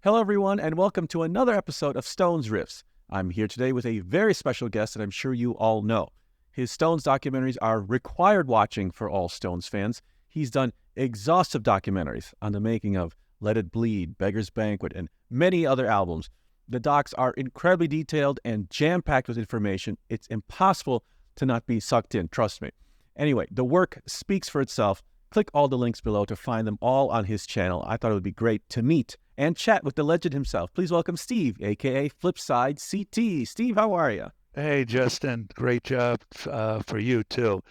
Hello, everyone, and welcome to another episode of Stones Riffs. I'm here today with a very special guest that I'm sure you all know. His Stones documentaries are required watching for all Stones fans. He's done exhaustive documentaries on the making of Let It Bleed, Beggar's Banquet, and many other albums. The docs are incredibly detailed and jam-packed with information. It's impossible to not be sucked in, trust me. Anyway, the work speaks for itself. Click all the links below to find them all on his channel. I thought it would be great to meet and chat with the legend himself. Please welcome Steve, a.k.a. FlipSideCT. Steve, how are you? Hey, Justin, great job for you, too.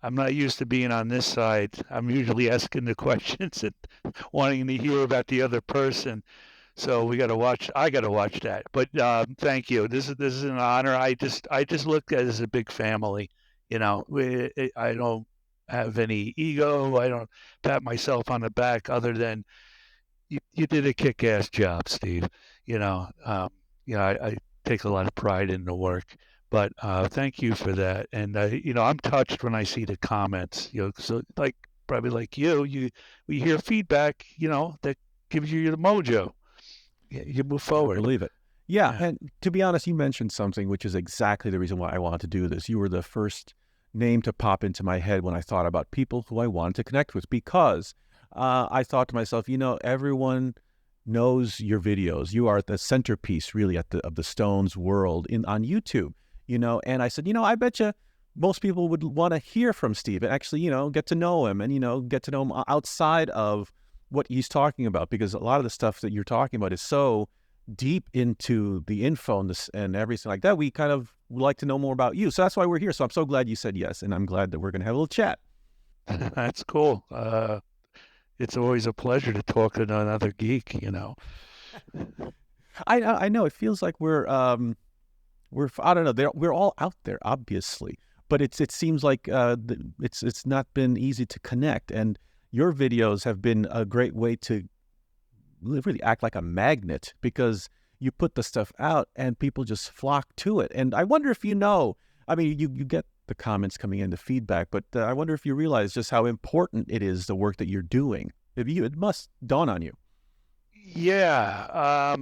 I'm not used to being on this side. I'm usually asking the questions and wanting to hear about the other person. So I got to watch that. But thank you. This is an honor. I just look at it as a big family. I don't have any ego. I don't pat myself on the back other than you did a kick-ass job, Steve. You know, um, I take a lot of pride in the work. But thank you for that. And I'm touched when I see the comments. So like probably like we hear feedback. That gives you the mojo. You move I forward. believe it. Yeah, Yeah. and to be honest, you mentioned something which is exactly the reason why I wanted to do this. You were the first name to pop into my head when I thought about people who I wanted to connect with because I thought to myself, everyone knows your videos. You are the centerpiece, really, of the Stones world on YouTube. And I said, I bet you most people would want to hear from Steve and actually, get to know him and, get to know him outside of what he's talking about, because a lot of the stuff that you're talking about is so deep into the info and everything like that. We kind of would like to know more about you. So that's why we're here. So I'm so glad you said yes. And I'm glad that we're going to have a little chat. That's cool. It's always a pleasure to talk to another geek. I know it feels like we're I don't know, we're all out there, obviously, but it seems like it's not been easy to connect. And your videos have been a great way to really act like a magnet, because you put the stuff out and people just flock to it. And I wonder if I mean, you get the comments coming in, the feedback, but I wonder if you realize just how important it is, the work that you're doing. It must dawn on you. Yeah.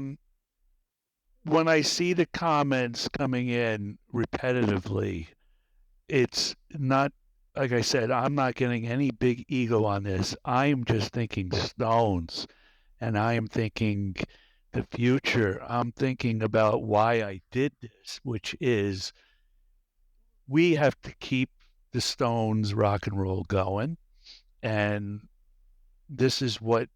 When I see the comments coming in repetitively, it's not, like I said, I'm not getting any big ego on this. I'm just thinking Stones, and I am thinking the future. I'm thinking about why I did this, which is we have to keep the Stones rock and roll going. And this is what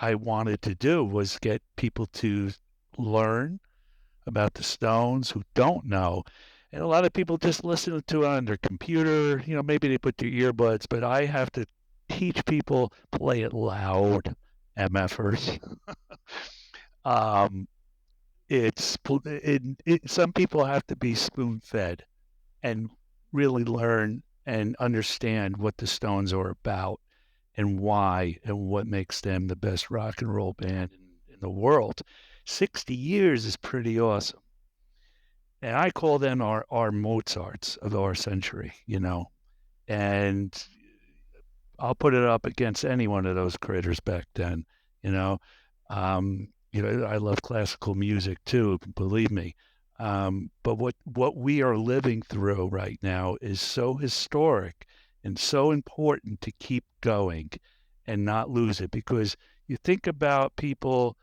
I wanted to do, was get people to learn about the Stones who don't know. And a lot of people just listen to it on their computer. Maybe they put their earbuds, but I have to teach people, play it loud, MFers. um, some people have to be spoon fed and really learn and understand what the Stones are about and why and what makes them the best rock and roll band in the world. 60 years is pretty awesome. And I call them our Mozarts of our century. And I'll put it up against any one of those critters back then, you know. I love classical music too, believe me. But what we are living through right now is so historic and so important to keep going and not lose it, because you think about people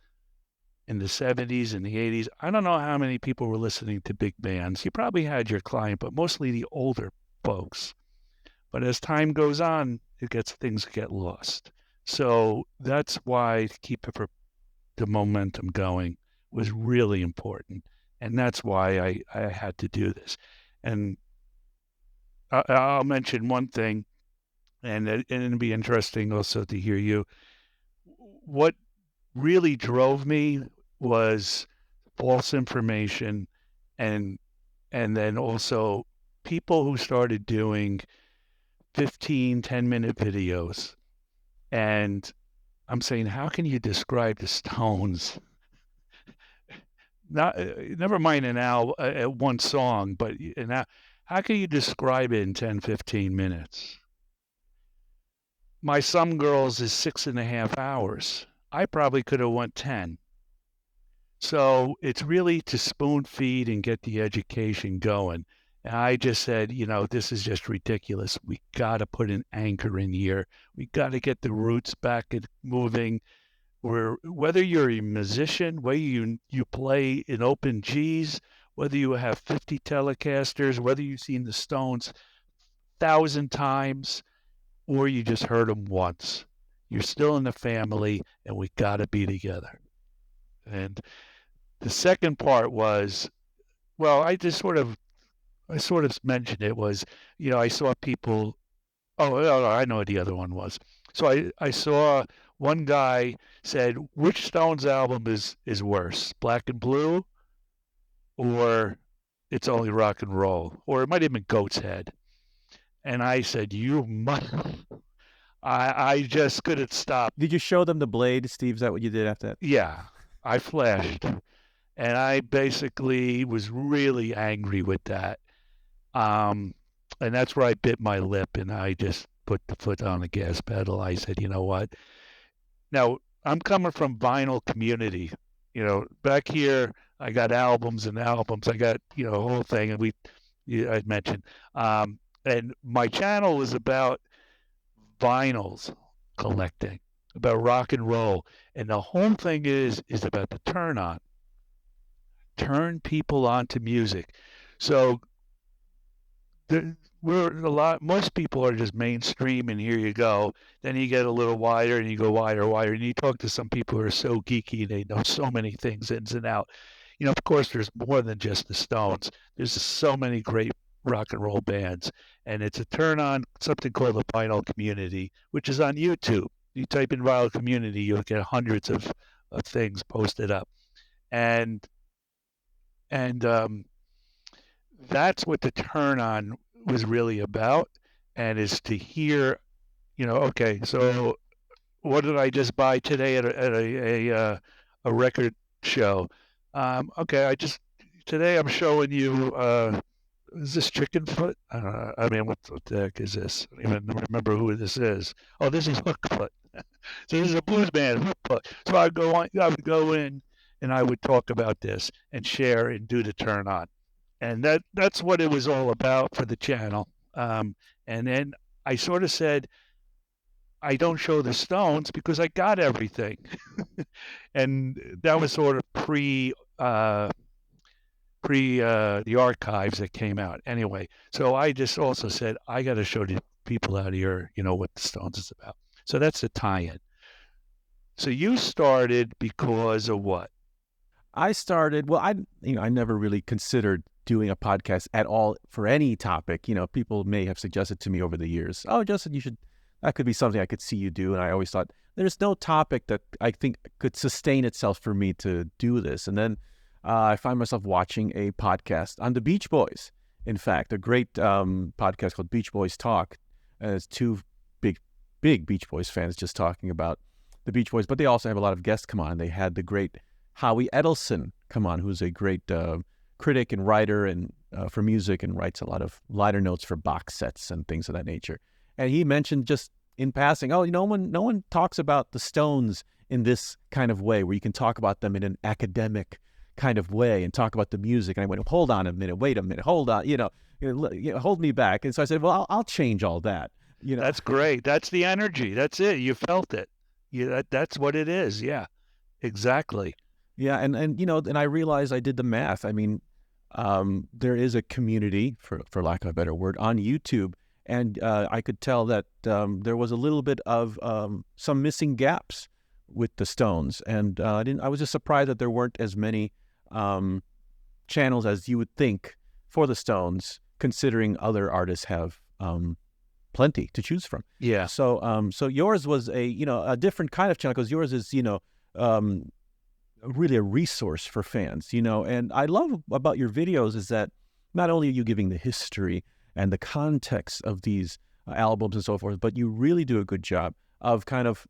in the 70s and the 80s. I don't know how many people were listening to big bands. You probably had your client, but mostly the older folks. But as time goes on, things get lost. So that's why to keep the momentum going was really important. And that's why I had to do this. And I'll mention one thing, and it'd be interesting also to hear you. What really drove me was false information, and then also people who started doing 10-minute videos. And I'm saying, how can you describe the Stones? Not never mind one song, but how can you describe it in 10, 15 minutes? My Some Girls is 6.5 hours. I probably could have went 10. So it's really to spoon feed and get the education going. And I just said, this is just ridiculous. We got to put an anchor in here. We got to get the roots back and moving. Whether you're a musician, whether you play in open G's, whether you have 50 Telecasters, whether you've seen the Stones 1,000 times, or you just heard them once, you're still in the family, and we got to be together. And the second part was, well, I sort of mentioned it was, I saw people. Oh, no, I know what the other one was. So I saw one guy said, which Stones album is worse, Black and Blue or It's Only Rock and Roll? Or it might have been Goat's Head. And I said, you must. I just couldn't stop. Did you show them the blade, Steve? Is that what you did after that? Yeah, I flashed. And I basically was really angry with that. And that's where I bit my lip and I just put the foot on the gas pedal. I said, you know what? Now, I'm coming from vinyl community. Back here, I got albums and albums. I got, a whole thing. And I mentioned. And my channel is about vinyls collecting, about rock and roll. And the whole thing is about the turn people on to music. So most people are just mainstream and here you go. Then you get a little wider and you go wider, and you talk to some people who are so geeky, they know so many things ins and out. Of course, there's more than just the Stones. There's so many great rock and roll bands, and it's a turn on something called the vinyl community, which is on YouTube. You type in vinyl community, you'll get hundreds of things posted up. And that's what the turn on was really about, and is to hear, okay, so what did I just buy today at a record show? Okay, today I'm showing you, is this Chicken Foot? I mean, what the heck is this? I don't even remember who this is. Oh, this is Hook Foot. So this is a blues band, Hook Foot. So I would go in and I would talk about this and share and do the turn on. And that's what it was all about for the channel. And then I sort of said, I don't show the Stones because I got everything. And that was sort of pre the archives that came out. Anyway, so I just also said, I got to show the people out here, what the Stones is about. So that's the tie-in. So you started because of what? I started, well, I never really considered doing a podcast at all for any topic. People may have suggested to me over the years, oh, Justin, that could be something I could see you do. And I always thought there's no topic that I think could sustain itself for me to do this. And then I find myself watching a podcast on the Beach Boys. In fact, a great podcast called Beach Boys Talk. It's two big Beach Boys fans just talking about the Beach Boys, but they also have a lot of guests come on. They had the great Howie Edelson come on, who's a great critic and writer and for music, and writes a lot of liner notes for box sets and things of that nature. And he mentioned just in passing, no one talks about the Stones in this kind of way, where you can talk about them in an academic kind of way and talk about the music. And I went, hold on a minute, wait a minute, hold on, hold me back. And so I said, well, I'll change all that. That's great. That's the energy. That's it. You felt it. That's what it is. Yeah, exactly. Yeah, and and I realized I did the math. I mean, there is a community, for lack of a better word, on YouTube, and I could tell that there was a little bit of some missing gaps with the Stones, and I was just surprised that there weren't as many channels as you would think for the Stones, considering other artists have plenty to choose from. Yeah. So yours was a different kind of channel, because yours is really a resource for fans, and I love about your videos is that not only are you giving the history and the context of these albums and so forth, but you really do a good job of kind of,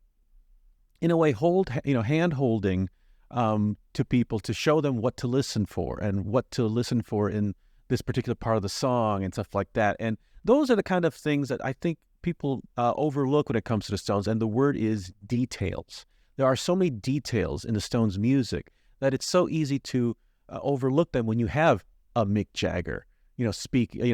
in a way, hand-holding to people to show them what to listen for and what to listen for in this particular part of the song and stuff like that. And those are the kind of things that I think people overlook when it comes to the Stones, and the word is details. There are so many details in the Stones' music that it's so easy to overlook them when you have a Mick Jagger,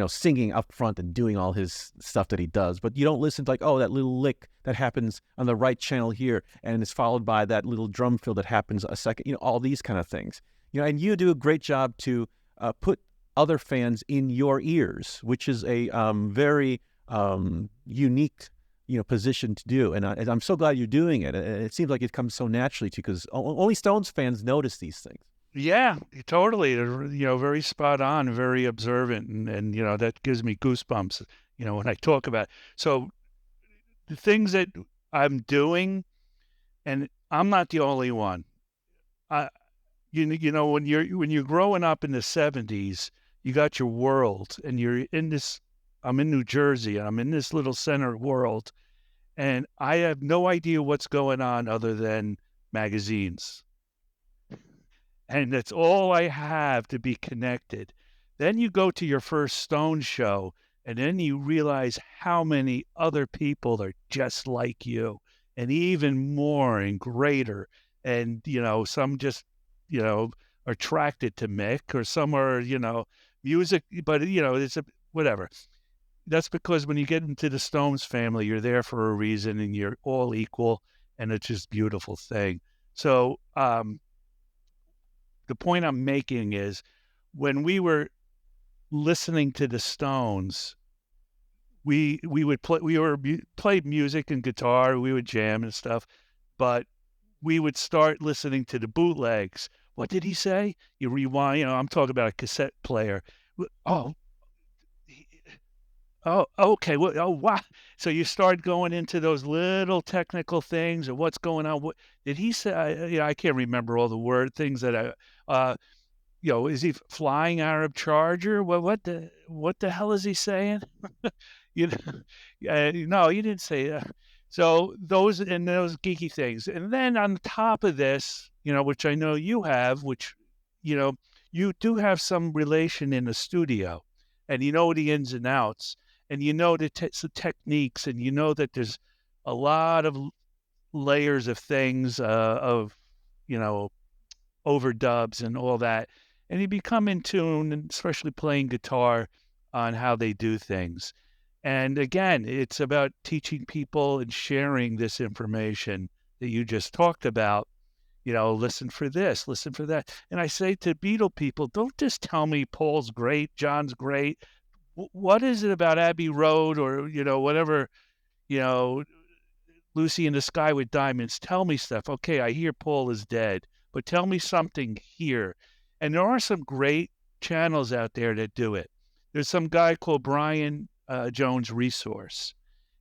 singing up front and doing all his stuff that he does. But you don't listen to like, oh, that little lick that happens on the right channel here, and it's followed by that little drum fill that happens a second, all these kind of things. And you do a great job to put other fans in your ears, which is a very unique position to do. And I'm so glad you're doing it. And it seems like it comes so naturally to you, because only Stones fans notice these things. Yeah, totally. Very spot on, very observant, and that gives me goosebumps, when I talk about it. So the things that I'm doing, and I'm not the only one. When you're growing up in the 70s, you got your world, and you're in this. I'm in New Jersey, and I'm in this little center world, and I have no idea what's going on other than magazines. And that's all I have to be connected. Then you go to your first Stone show, and then you realize how many other people are just like you, and even more and greater. And, some just, are attracted to Mick, or some are, music, but, it's whatever. That's because when you get into the Stones family, you're there for a reason, and you're all equal, and it's just a beautiful thing. So, the point I'm making is, when we were listening to the Stones, we would play music and guitar, we would jam and stuff, but we would start listening to the bootlegs. What did he say? You rewind, I'm talking about a cassette player. Oh, okay. Well, oh, wow. So you start going into those little technical things, or what's going on. What did he say? I can't remember all the things that is he flying Arab Charger? Well, what the hell is he saying? No, you didn't say that. So those geeky things. And then on top of this, which I know you have, which, you do have some relation in the studio, and the ins and outs, and the techniques, and that there's a lot of layers of things, of, overdubs and all that. And you become in tune, and especially playing guitar, on how they do things. And again, it's about teaching people and sharing this information that you just talked about. Listen for this, listen for that. And I say to Beatle people, don't just tell me Paul's great, John's great. What is it about Abbey Road, or, whatever, Lucy in the Sky with Diamonds? Tell me stuff. Okay, I hear Paul is dead, but tell me something here. And there are some great channels out there that do it. There's some guy called Brian Jones Resource.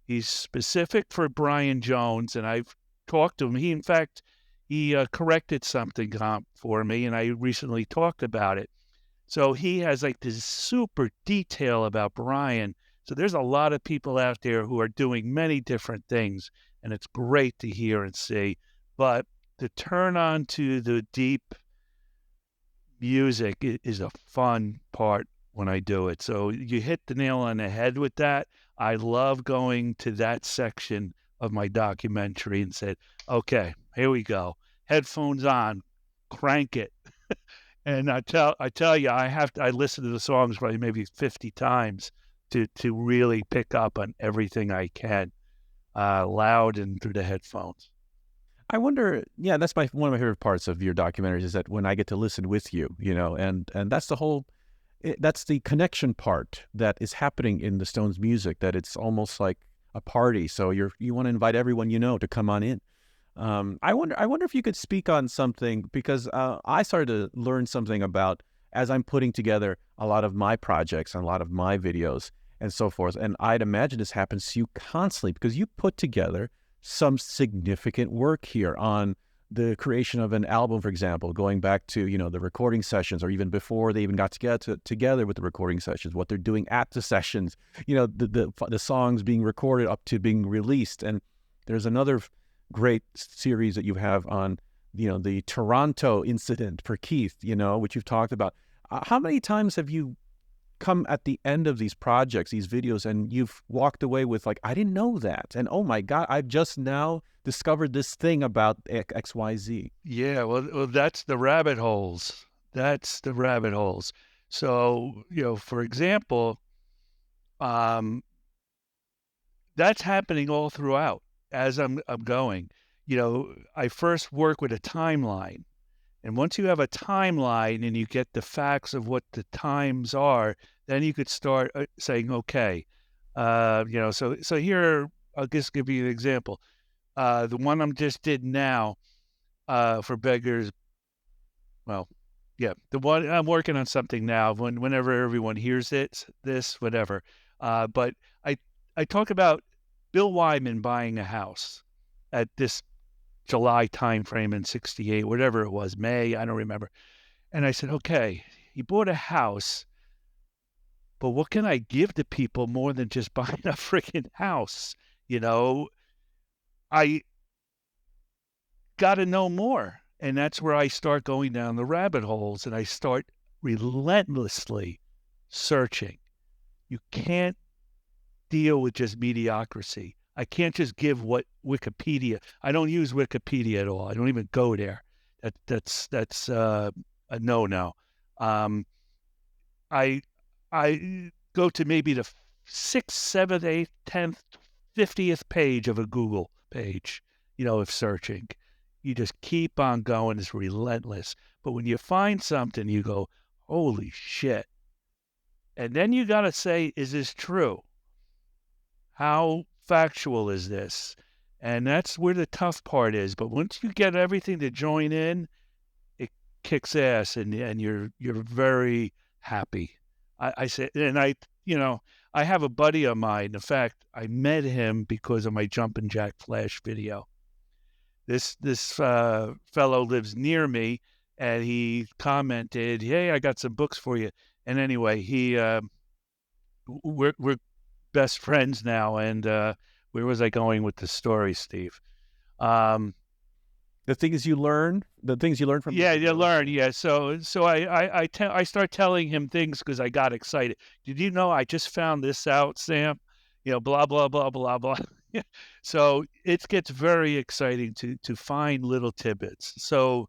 He's specific for Brian Jones, and I've talked to him. In fact, he corrected something for me, and I recently talked about it. So he has like this super detail about Brian. So there's a lot of people out there who are doing many different things, and it's great to hear and see. But to turn on to the deep music is a fun part when I do it. So you hit the nail on the head with that. I love going to that section of my documentary and said, okay, here we go. Headphones on, crank it. And I tell you, I listen to the songs probably maybe 50 times to really pick up on everything I can, loud and through the headphones. I wonder, yeah, that's one of my favorite parts of your documentaries, is that when I get to listen with you, and that's that's the connection part that is happening in the Stones music, that it's almost like a party. So you want to invite everyone to come on in. I wonder if you could speak on something, because I started to learn something about, as I'm putting together a lot of my projects and a lot of my videos and so forth. And I'd imagine this happens to you constantly, because you put together some significant work here on the creation of an album, for example, going back to, the recording sessions, or even before they even got together with the recording sessions, what they're doing at the sessions, the songs being recorded up to being released. And there's another great series that you have on, the Toronto incident for Keith, which you've talked about. How many times have you come at the end of these projects, these videos, and you've walked away with like, I didn't know that. And oh my God, I've just now discovered this thing about XYZ. Yeah, well, that's the rabbit holes. That's the rabbit holes. So, for example, that's happening all throughout as I'm going. I first work with a timeline. And once you have a timeline and you get the facts of what the times are, then you could start saying, okay, so here, I'll just give you an example. The one I'm just did now for beggars, well, yeah, the one I'm working on something now. Whenever everyone hears this, whatever. But I talk about Bill Wyman buying a house at this July timeframe in '68, whatever it was, May, I don't remember. And I said, okay, he bought a house, but what can I give to people more than just buying a freaking house? I got to know more. And that's where I start going down the rabbit holes and I start relentlessly searching. You can't deal with just mediocrity. I can't just give what Wikipedia. I don't use Wikipedia at all. I don't even go there. That's a no. I go to maybe the 6th, 7th, 8th, 10th, 50th page of a Google page, of searching. You just keep on going. It's relentless. But when you find something, you go, holy shit. And then you got to say, is this true? How factual is this? And that's where the tough part is. But once you get everything to join in, it kicks ass and you're very happy. I say, and I have a buddy of mine. In fact, I met him because of my Jumpin' Jack Flash video. This fellow lives near me, and he commented, "Hey, I got some books for you." And anyway, we're best friends now. And where was I going with the story, Steve? The things you learn from. Yeah, you learn. Yeah, so I start telling him things because I got excited. Did you know I just found this out, Sam? Blah blah blah blah blah. So it gets very exciting to find little tidbits. So,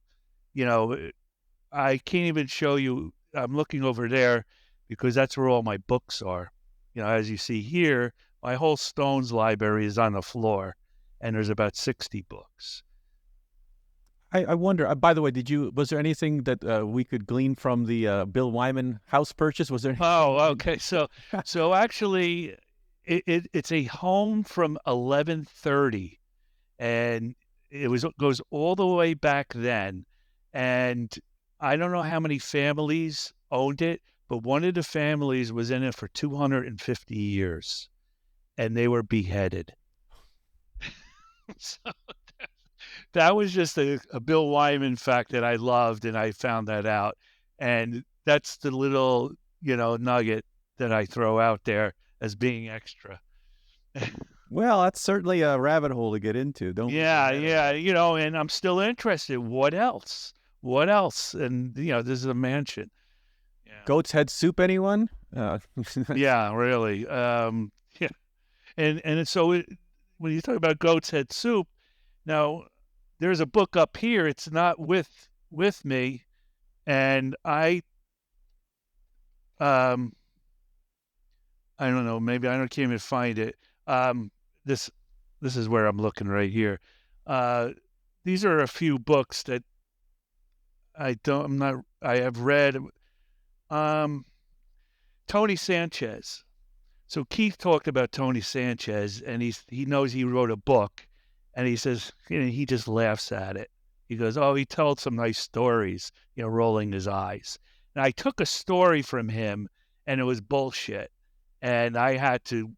I can't even show you. I'm looking over there because that's where all my books are. As you see here, my whole Stones library is on the floor, and there's about 60 books. I wonder, by the way, was there anything that we could glean from the Bill Wyman house purchase? Was there? Oh, okay. So actually, it's a home from 1130, and goes all the way back then. And I don't know how many families owned it, but one of the families was in it for 250 years, and they were beheaded. So that was just a Bill Wyman fact that I loved, and I found that out. And that's the little, nugget that I throw out there as being extra. Well, that's certainly a rabbit hole to get into. Yeah, and I'm still interested. What else? And, this is a mansion. Yeah. Goat's head soup, anyone? Yeah, really. Yeah. And so when you talk about goat's head soup, now there's a book up here. It's not with me, and I don't know. Maybe can't even find it. This is where I'm looking right here. These are a few books that I have read. Tony Sanchez. So Keith talked about Tony Sanchez, and he knows he wrote a book, and he says, he just laughs at it. He goes, "Oh, he told some nice stories," rolling his eyes. And I took a story from him, and it was bullshit, and I had to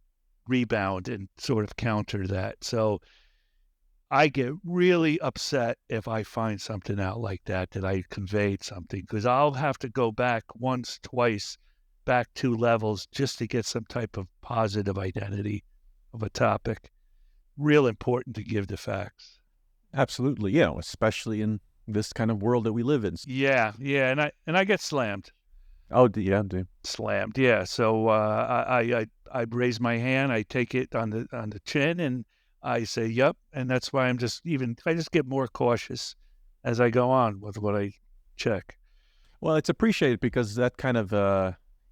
rebound and sort of counter that. So I get really upset if I find something out like that I conveyed something, because I'll have to go back once, twice, back 2 levels just to get some type of positive identity of a topic. Real important to give the facts. Absolutely, especially in this kind of world that we live in. Yeah, and I get slammed. Oh, yeah, dude. Slammed. Yeah. So I raise my hand, I take it on the chin, and I say, "Yep." And that's why I just get more cautious as I go on with what I check. Well, it's appreciated because that kind of,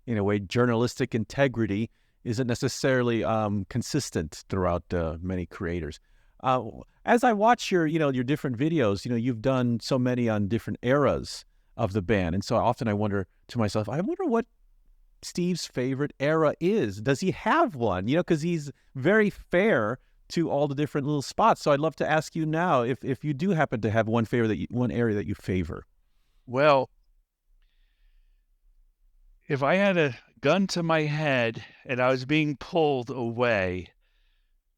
in a way, journalistic integrity isn't necessarily consistent throughout many creators. Uh, as I watch your different videos, you've done so many on different eras of the band, and so often I wonder to myself, I wonder what Steve's favorite era is. Does he have one? Because he's very fair to all the different little spots. So I'd love to ask you now if you do happen to have one one area that you favor. Well, if I had a gun to my head and I was being pulled away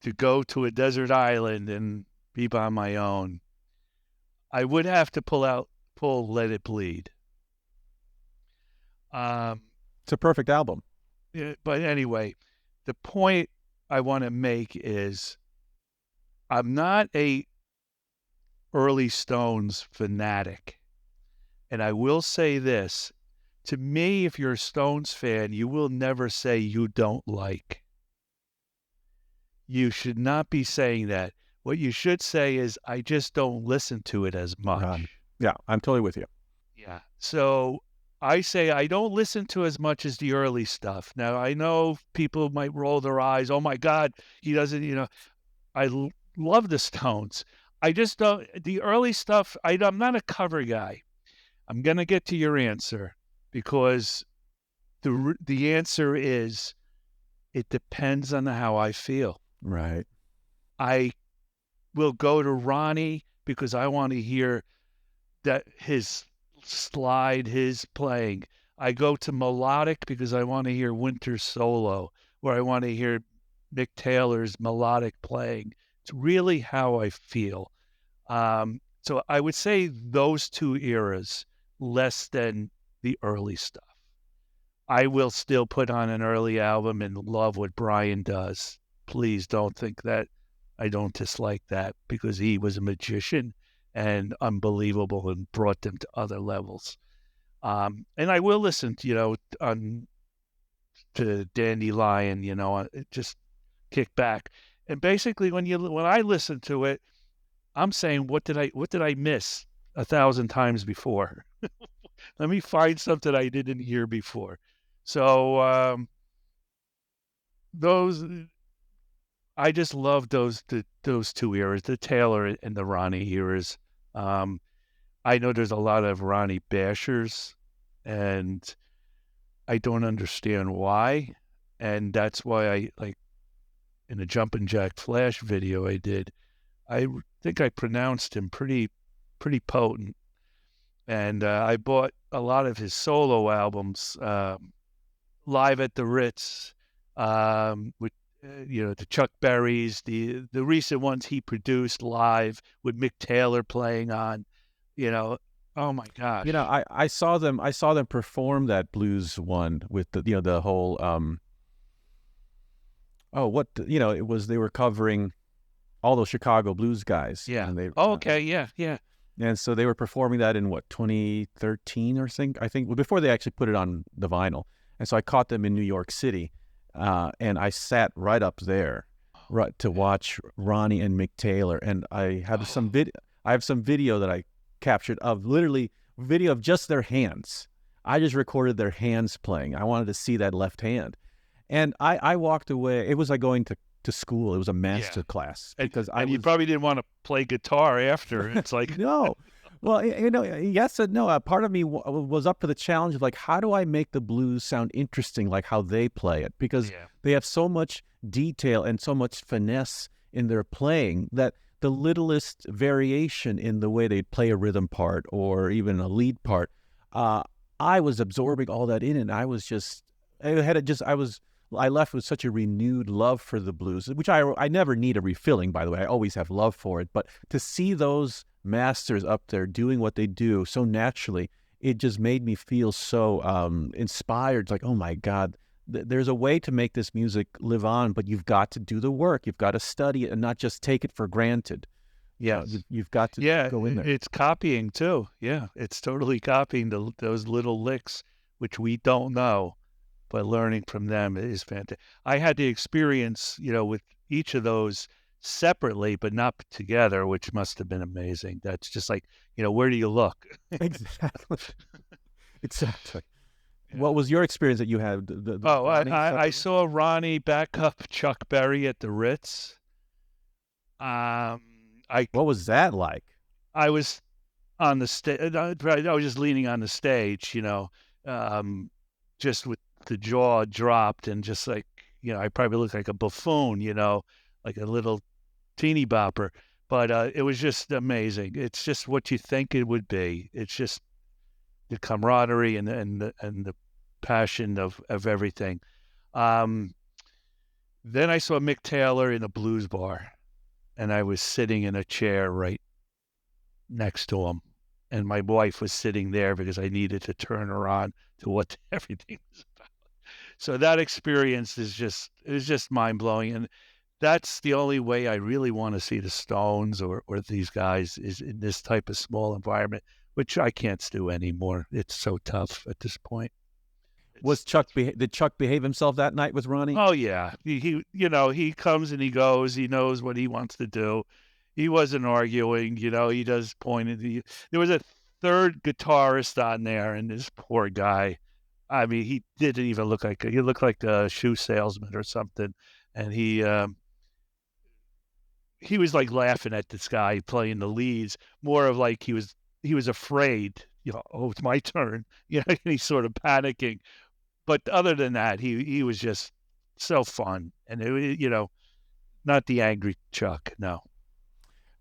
to go to a desert island and be by my own, I would have to pull Let It Bleed. It's a perfect album. Yeah, but anyway, the point I want to make is I'm not a early Stones fanatic. And I will say this, to me, if you're a Stones fan, you will never say you don't like. You should not be saying that. What you should say is, I just don't listen to it as much. Yeah, I'm totally with you. Yeah. So I say I don't listen to as much as the early stuff. Now, I know people might roll their eyes. Oh my God, he doesn't. Love the Stones. I just don't, the early stuff, I'm not a cover guy. I'm going to get to your answer because the answer is it depends on how I feel. Right. I will go to Ronnie because I want to hear that his slide, his playing. I go to melodic because I want to hear Winter's solo, or I want to hear Mick Taylor's melodic playing. It's really how I feel. So I would say those two eras less than the early stuff. I will still put on an early album and love what Brian does. Please don't think that I don't dislike that because he was a magician and unbelievable and brought them to other levels. And I will listen to, to Dandelion, just kick back. And basically when I listen to it, I'm saying, what did I miss 1,000 times before? Let me find something I didn't hear before. So I just love those two eras, the Taylor and the Ronnie eras. I know there's a lot of Ronnie bashers, and I don't understand why. And that's why I like in the Jumpin' Jack Flash video I did, I think I pronounced him pretty potent. And I bought a lot of his solo albums, Live at the Ritz, with the Chuck Berry's, the recent ones he produced live with Mick Taylor playing on. Oh my gosh! I saw them perform that blues one with the whole it was they were covering all those Chicago blues guys. Yeah. And they, okay. Yeah. And so they were performing that in 2013 or something, I think, before they actually put it on the vinyl. And so I caught them in New York City, and I sat right up there, to watch Ronnie and Mick Taylor. And I have some video that I captured of literally video of just their hands. I just recorded their hands playing. I wanted to see that left hand, and I walked away. It was like going to school. It was a master class because you probably didn't want to play guitar after. It's like no. Well, yes and no. Part of me was up for the challenge of like, how do I make the blues sound interesting, like how they play it? Because they have so much detail and so much finesse in their playing that the littlest variation in the way they play a rhythm part or even a lead part, I was absorbing all that in, and I was just, I left with such a renewed love for the blues, which I never need a refilling, by the way. I always have love for it. But to see those masters up there doing what they do so naturally, it just made me feel so inspired. It's like, oh my God, there's a way to make this music live on, but you've got to do the work. You've got to study it and not just take it for granted. Yeah, you've got to go in there. It's copying too. Yeah, it's totally copying those little licks which we don't know, but learning from them is fantastic. I had the experience, with each of those separately, but not together, which must have been amazing. That's just like, where do you look? Exactly. Exactly. Yeah. What was your experience that you had? Oh, Ronnie I separately? saw Ronnie back up Chuck Berry at the Ritz. I What was that like? I was on the stage. I was just leaning on the stage, just with the jaw dropped and just like, I probably looked like a buffoon, like a little teeny bopper. But it was just amazing. It's just what you think it would be. It's just the camaraderie and the passion of everything. Um, then I saw Mick Taylor in a blues bar, and I was sitting in a chair right next to him, and my wife was sitting there because I needed to turn her on to what everything was about. So that experience is just mind blowing, and that's the only way I really want to see the Stones or these guys is in this type of small environment, which I can't do anymore. It's so tough at this point. Was did Chuck behave himself that night with Ronnie? Oh yeah, he comes and he goes. He knows what he wants to do. He wasn't arguing. He just pointed. There was a third guitarist on there, and this poor guy. I mean, he didn't even look like he looked like a shoe salesman or something, and he was like laughing at this guy playing the leads, more of like he was afraid. Oh, it's my turn. And he's sort of panicking. But other than that, he was just so fun, and not the angry Chuck. No.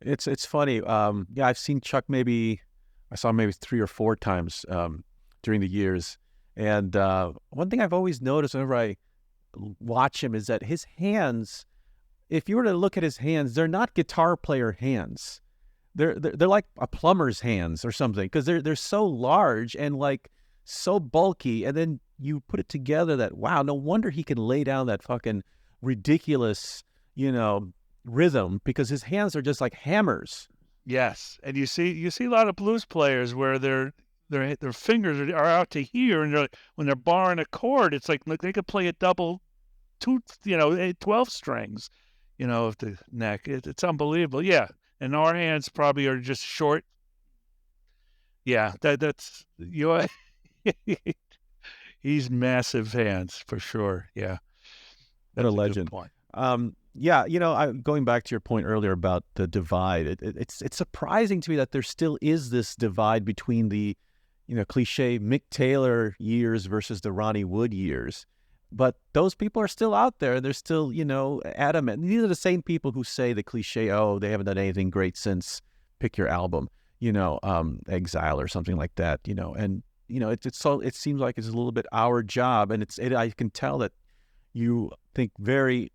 It's funny. Yeah, I've seen Chuck I saw him maybe 3 or 4 times during the years. And one thing I've always noticed whenever I watch him is that his hands, if you were to look at his hands, they're not guitar player hands. They're like a plumber's hands or something, because they're so large and like so bulky, and then you put it together that, wow, no wonder he can lay down that fucking ridiculous, rhythm, because his hands are just like hammers. Yes, and you see a lot of blues players where their fingers are out to here, and when they're barring a chord, it's like they could play a double two, 12 strings, of the neck. It's unbelievable. Yeah, and our hands probably are just short. Yeah, that's you. He's massive hands for sure. Yeah, What a that's a good legend. point. Yeah, going back to your point earlier about the divide, it's surprising to me that there still is this divide between the, cliche Mick Taylor years versus the Ronnie Wood years. But those people are still out there. They're still, adamant. These are the same people who say the cliche, oh, they haven't done anything great since pick your album, Exile or something like that, and, it seems like it's a little bit our job. And I can tell that you think very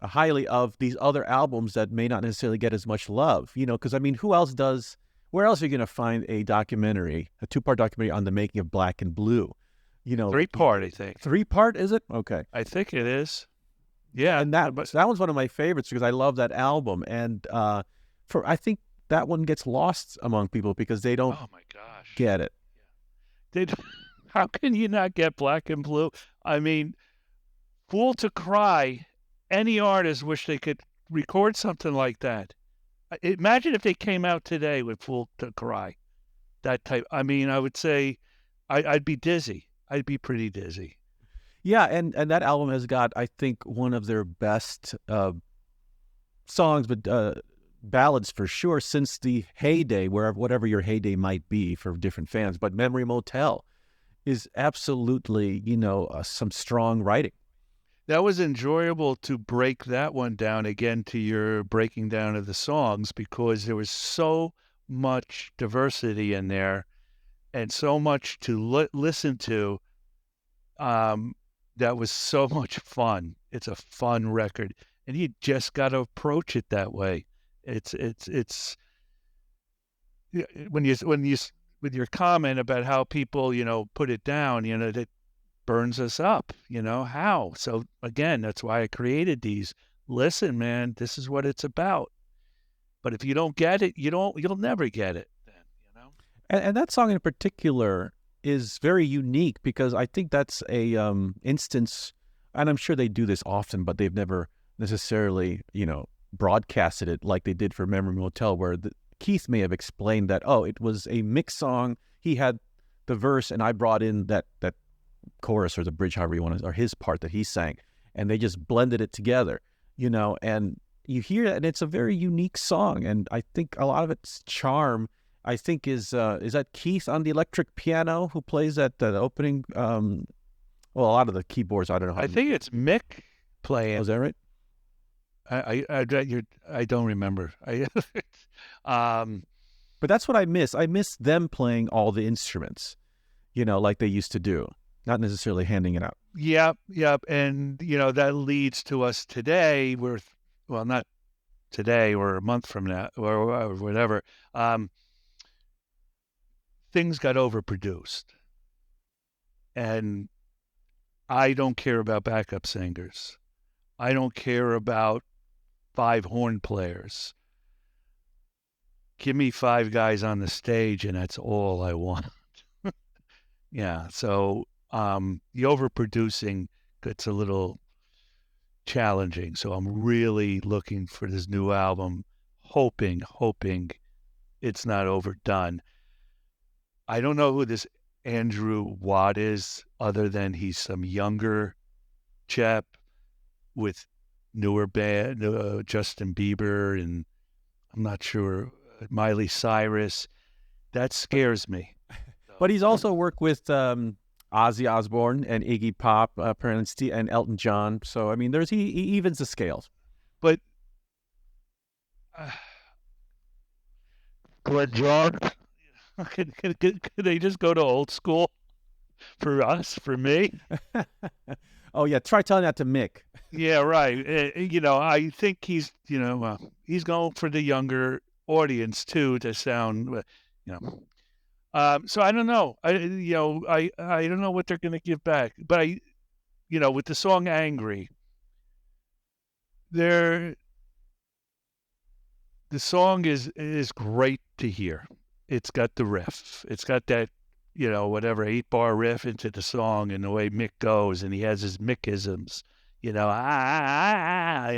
highly of these other albums that may not necessarily get as much love, because I mean, where else are you going to find a 2-part documentary on the making of Black and Blue? 3-part, I think. 3-part, is it? Okay. I think it is. Yeah, And that was one of my favorites because I love that album. And I think that one gets lost among people because they don't oh my gosh, get it. did how can you not get Black and Blue? I mean, Fool to Cry. Any artist wish they could record something like that. Imagine if they came out today with Fool to Cry. That type. I mean, I would say I'd be dizzy. I'd be pretty dizzy. Yeah, and that album has got, I think, one of their best songs, but ballads for sure, since the heyday, whatever your heyday might be for different fans. But Memory Motel is absolutely, some strong writing. That was enjoyable to break that one down again to your breaking down of the songs, because there was so much diversity in there and so much to listen to. That was so much fun. It's a fun record, and you just got to approach it that way. It's when you with your comment about how people put it down, that burns us up. How? So again, that's why I created these. Listen, man, this is what it's about. But if you don't get it, you'll never get it. Then. And that song in particular, is very unique because I think that's a instance, and I'm sure they do this often, but they've never necessarily, broadcasted it like they did for Memory Motel, where Keith may have explained that, oh, it was a mixed song. He had the verse, and I brought in that chorus or the bridge, however you want to, or his part that he sang, and they just blended it together, and you hear it, and it's a very unique song, and I think a lot of its charm, I think, is that Keith on the electric piano who plays at the opening, well, a lot of the keyboards, I don't know how. I think it's Mick playing. Oh, is that right? I don't remember. But that's what I miss. I miss them playing all the instruments, like they used to do, not necessarily handing it out. Yep. And, that leads to us today. Well, not today or a month from now or whatever. Things got overproduced. And I don't care about backup singers. I don't care about 5 horn players. Give me 5 guys on the stage, and that's all I want. Yeah, so the overproducing gets a little challenging. So I'm really looking for this new album, hoping it's not overdone. I don't know who this Andrew Watt is, other than he's some younger chap with newer band, Justin Bieber, and I'm not sure, Miley Cyrus. That scares me. But he's also worked with Ozzy Osbourne and Iggy Pop, apparently, and Elton John. So I mean, he evens the scales. But Glenn John, could they just go to old school for us, for me? Oh yeah, try telling that to Mick. Yeah, right. I think he's going for the younger audience too, to sound, so I don't know. I don't know what they're going to give back. But with the song "Angry," the song is great to hear. It's got the riff. It's got that, whatever 8-bar riff into the song, and the way Mick goes, and he has his Mickisms,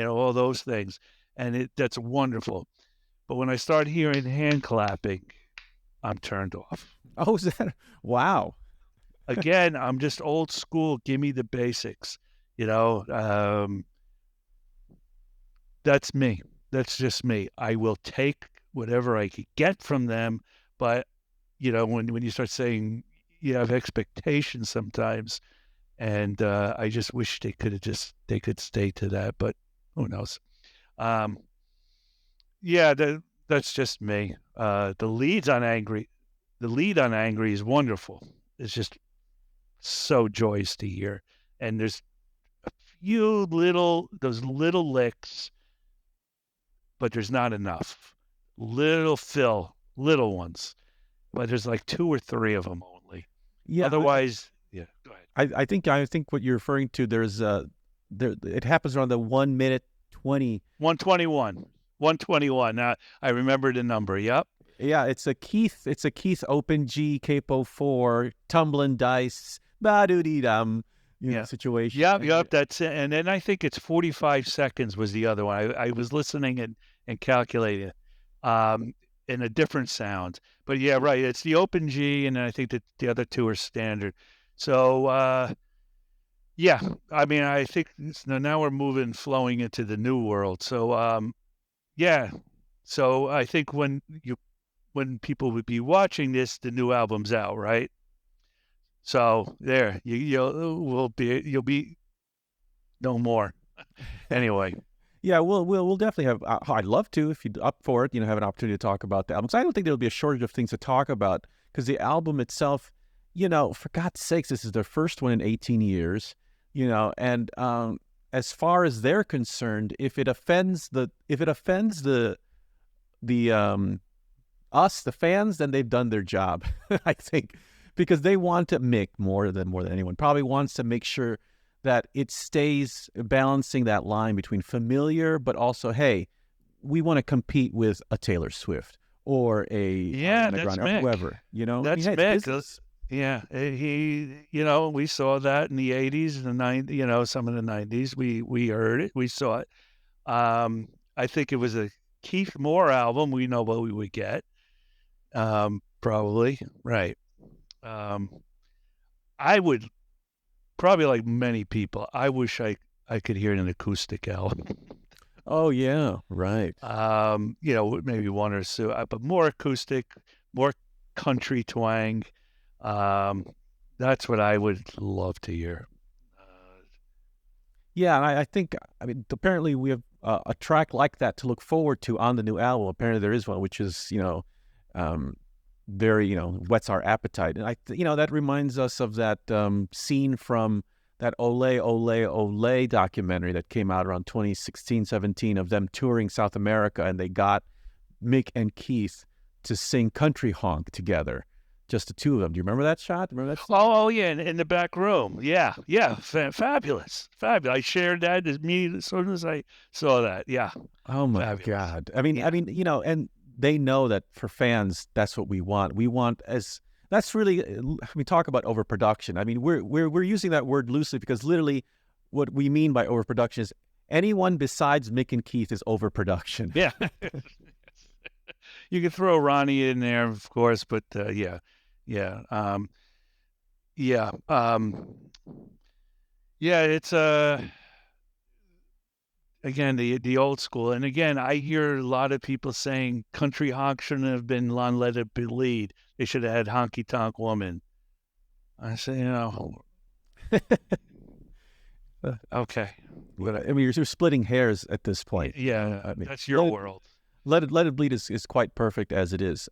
all those things, and that's wonderful. But when I start hearing hand clapping, I'm turned off. Oh, is that? Wow. Again, I'm just old school. Give me the basics. That's me. That's just me. I will take whatever I could get from them. But, when you start saying you have expectations sometimes, and I just wish they could stay to that. But who knows? Yeah, that's just me. The lead on Angry is wonderful. It's just so joyous to hear. And there's a few those little licks, but there's not enough. Little little ones. But there's like 2 or 3 of them only. Yeah. Otherwise, yeah, go ahead. I think what you're referring to, it happens around the 1 minute 20. 121. Now I remember the number. Yep. Yeah, it's a Keith open G capo 4 tumbling dice ba-doo-dee-dum situation. Yep. That's it. And then I think it's 45 seconds was the other one. I was listening and calculating in a different sound. But yeah, right. It's the open G, and then I think that the other 2 are standard. So yeah, I mean, I think now we're flowing into the new world. So yeah. So I think when people would be watching this, the new album's out, right? So there, you'll be no more. Anyway. Yeah, we'll definitely have. I'd love to, if you're up for it, have an opportunity to talk about the album. So I don't think there'll be a shortage of things to talk about, because the album itself, for God's sakes, this is their first one in 18 years, and as far as they're concerned, if it offends the us, the fans, then they've done their job. I think, because they want to Mick more than anyone probably wants to make sure that it stays balancing that line between familiar, but also, hey, we want to compete with a Taylor Swift or a That's Grande, or Mick. whoever, That's Hey, Mick. Yeah, we saw that in the 80s and the 90s, some of the 90s. We heard it, we saw it. I think it was a Keith Moore album. We know what we would get. Probably, right. Um, I would probably, like many people, I wish I could hear an acoustic album. Oh yeah, right. Maybe one or two, but more acoustic, more country twang. Um, that's what I would love to hear. Yeah, and I think, I mean, apparently we have a track like that to look forward to on the new album. Apparently there is one, which is, um, very, whets our appetite. And that reminds us of that scene from that Ole, Ole, Ole documentary that came out around 2016, 17 of them touring South America, and they got Mick and Keith to sing Country Honk together. Just the two of them. Do you remember that shot? Remember that? Oh yeah, in the back room. Yeah, fabulous, fabulous. I shared that as soon as I saw that. Yeah. Oh my Fabulous. God. I mean, and they know that for fans, that's what we want. We want that's really, we talk about overproduction. I mean, we're using that word loosely because literally what we mean by overproduction is anyone besides Mick and Keith is overproduction. Yeah. You could throw Ronnie in there, of course, but yeah. It's again the old school, and again I hear a lot of people saying Country Honk shouldn't have been on Let It Be Lead. They should have had Honky Tonk Woman. I say, okay. But I mean, you're splitting hairs at this point. Yeah, I mean, that's your world. Let It Bleed is quite perfect as it is.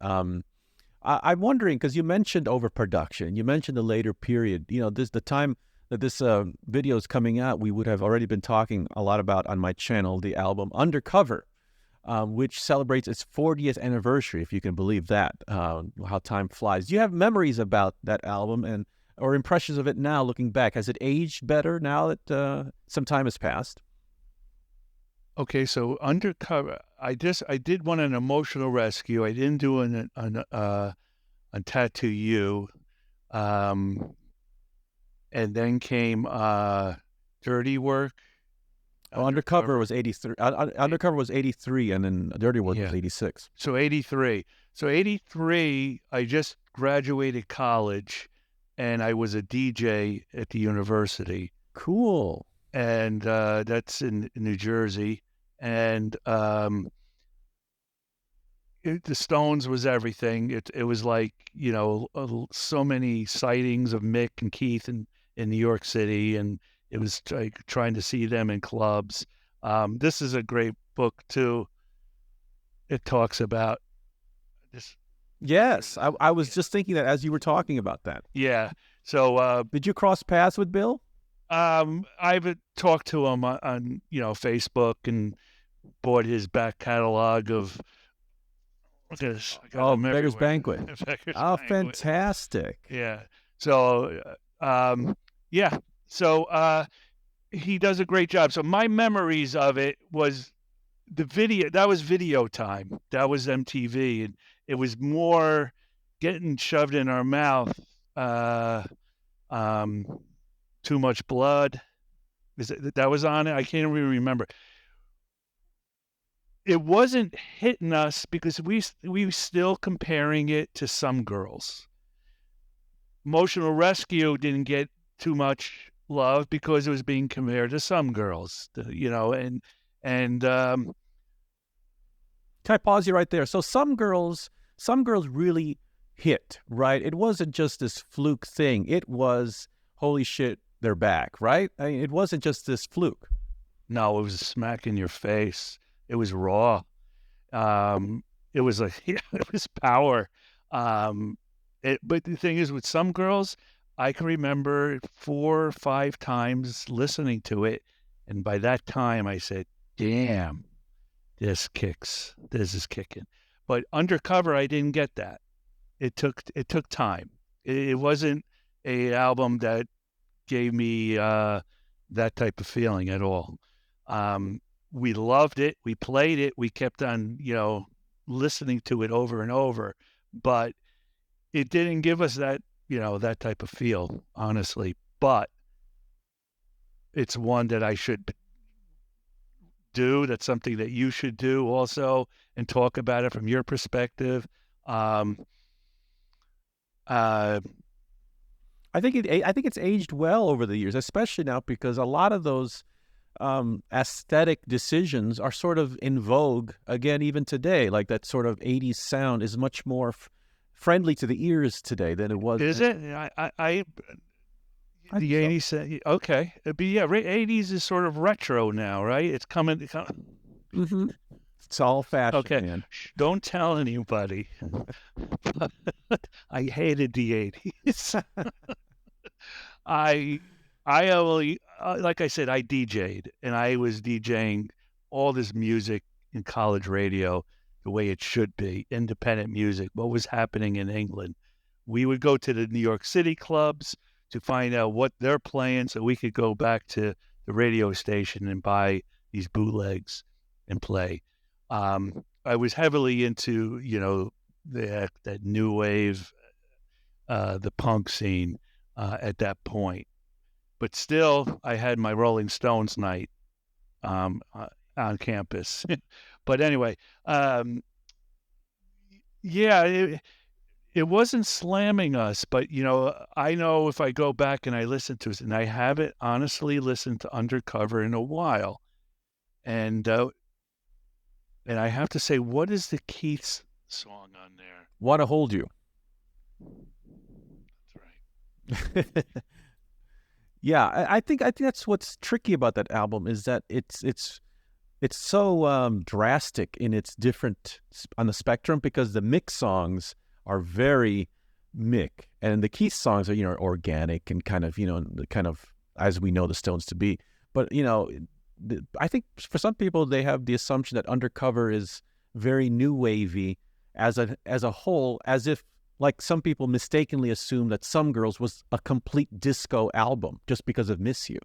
I'm wondering, because you mentioned overproduction, you mentioned the later period. The time that this video is coming out, we would have already been talking a lot about on my channel the album Undercover, which celebrates its 40th anniversary, if you can believe that. How time flies. Do you have memories about that album or impressions of it now, looking back? Has it aged better now that some time has passed? Okay, so Undercover, I did one an Emotional Rescue. I didn't do an Tattoo You, and then came Dirty Work. Undercover was 83. Undercover was 83, and then Dirty Work was 86. So 83. So 83, I just graduated college, and I was a DJ at the university. Cool. And that's in New Jersey. And the Stones was everything. It was like, so many sightings of Mick and Keith in New York City, and it was like trying to see them in clubs. This is a great book too. It talks about this. Yes, I was just thinking that as you were talking about that. Yeah. So did you cross paths with Bill? I've talked to him on Facebook and bought his back catalog of Beggar's Banquet. Banquet. Fantastic. Yeah. So So he does a great job. So my memories of it was the video. That was video time. That was MTV, and it was more getting shoved in our mouth. Too Much Blood. That was on it? I can't even remember. It wasn't hitting us because we were still comparing it to Some Girls. Emotional Rescue didn't get too much love because it was being compared to Some Girls, and Can I pause you right there? So Some Girls really hit, right? It wasn't just this fluke thing. It was, holy shit, they're back, right? I mean, it wasn't just this fluke. No, it was a smack in your face. It was raw. It was it was power. But the thing is, with Some Girls, I can remember 4 or 5 times listening to it, and by that time I said, "Damn, this kicks. This is kicking." But Undercover, I didn't get that. It took time. It wasn't an album that gave me that type of feeling at all. We loved it. We played it. We kept on, listening to it over and over, but it didn't give us that that type of feel, honestly. But it's one that I should do. That's something that you should do also, and talk about it from your perspective. Um, uh, I think it's aged well over the years, especially now because a lot of those aesthetic decisions are sort of in vogue again, even today. Like that sort of '80s sound is much more friendly to the ears today than it was. is it? I The think so. '80s, okay. But yeah, '80s is sort of retro now, right? It's coming. Mm-hmm. It's all fashion, Okay, man. don't tell anybody. I hated the '80s. I I only like I said, I DJ'd, and I was DJing all this music in college radio the way it should be, independent music. What was happening in England? We would go to the New York City clubs to find out what they're playing, so we could go back to the radio station and buy these bootlegs and play. I was heavily into that new wave, the punk scene at that point. But still, I had my Rolling Stones night on campus. But anyway, yeah, it wasn't slamming us, but I know if I go back and I listen to it, and I haven't honestly listened to Undercover in a while, and I have to say, what is the Keith's song on there? Want to hold you. That's right. Yeah, I think that's what's tricky about that album is that it's so drastic in its different on the spectrum because the Mick songs are very Mick and the Keith songs are organic and kind of kind of as we know the Stones to be. But I think for some people they have the assumption that Undercover is very new wavy as a whole, as if like some people mistakenly assume that Some Girls was a complete disco album just because of Miss You.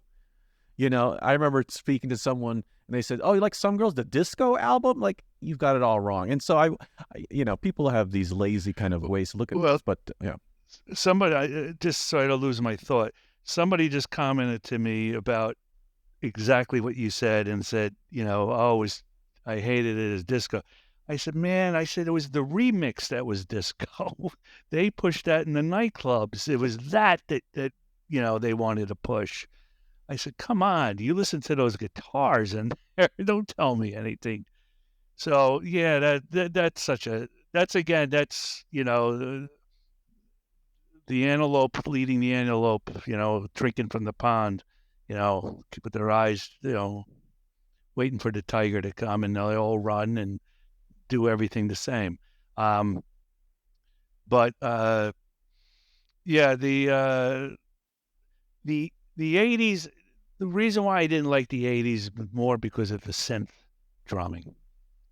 I remember speaking to someone and they said, "Oh, you like Some Girls, the disco album?" Like you've got it all wrong. And so people have these lazy kind of ways to look at this, but yeah. Somebody, just so I don't lose my thought, somebody just commented to me about exactly what you said and said, I hated it as disco. I said, man, it was the remix that was disco. They pushed that in the nightclubs. It was that they wanted to push. I said, come on, you listen to those guitars in there. Don't tell me anything. So yeah, that's the antelope leading the antelope, drinking from the pond, with their eyes, waiting for the tiger to come, and they'll all run and do everything the same. But yeah, the '80s. The reason why I didn't like the '80s was more because of the synth drumming.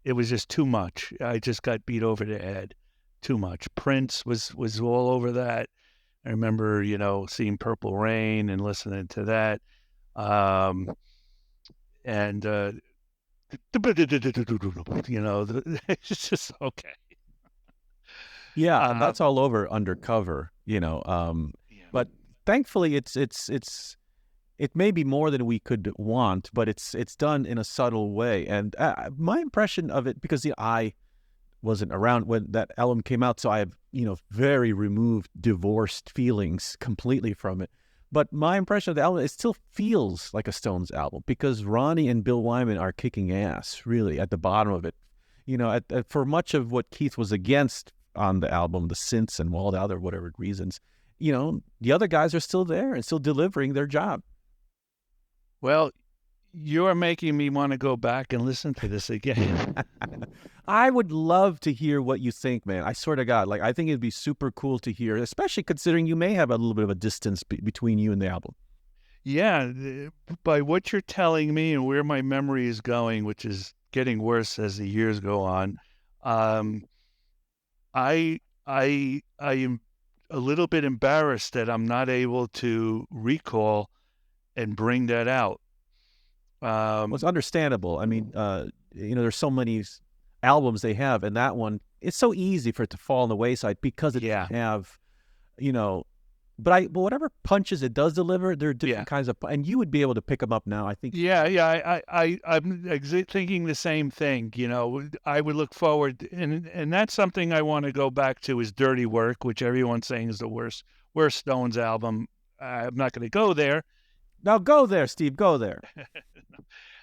It was just too much. I just got beat over the head. Too much. Prince was all over that. I remember, seeing Purple Rain and listening to that. And it's just okay. Yeah, and that's all over Undercover, Yeah. but thankfully it may be more than we could want, but it's done in a subtle way. And my impression of it, because I wasn't around when that album came out, so I have very removed, divorced feelings completely from it. But my impression of the album, it still feels like a Stones album because Ronnie and Bill Wyman are kicking ass, really, at the bottom of it. For much of what Keith was against on the album, the synths and all the other whatever reasons, the other guys are still there and still delivering their job. Well, you're making me want to go back and listen to this again. I would love to hear what you think, man. I swear to God, I think it'd be super cool to hear, especially considering you may have a little bit of a distance between you and the album. Yeah, by what you're telling me and where my memory is going, which is getting worse as the years go on, I am a little bit embarrassed that I'm not able to recall and bring that out. Well, it's understandable. I mean, there's so many albums they have, and that one, it's so easy for it to fall on the wayside because it doesn't have, but whatever punches it does deliver, there are different Yeah. kinds of, and you would be able to pick them up now. I think. Yeah, yeah, I'm thinking the same thing. You know, I would look forward, and that's something I want to go back to is Dirty Work, which everyone's saying is the worst Stones album. I'm not going to go there, Now go there, Steve. Go there.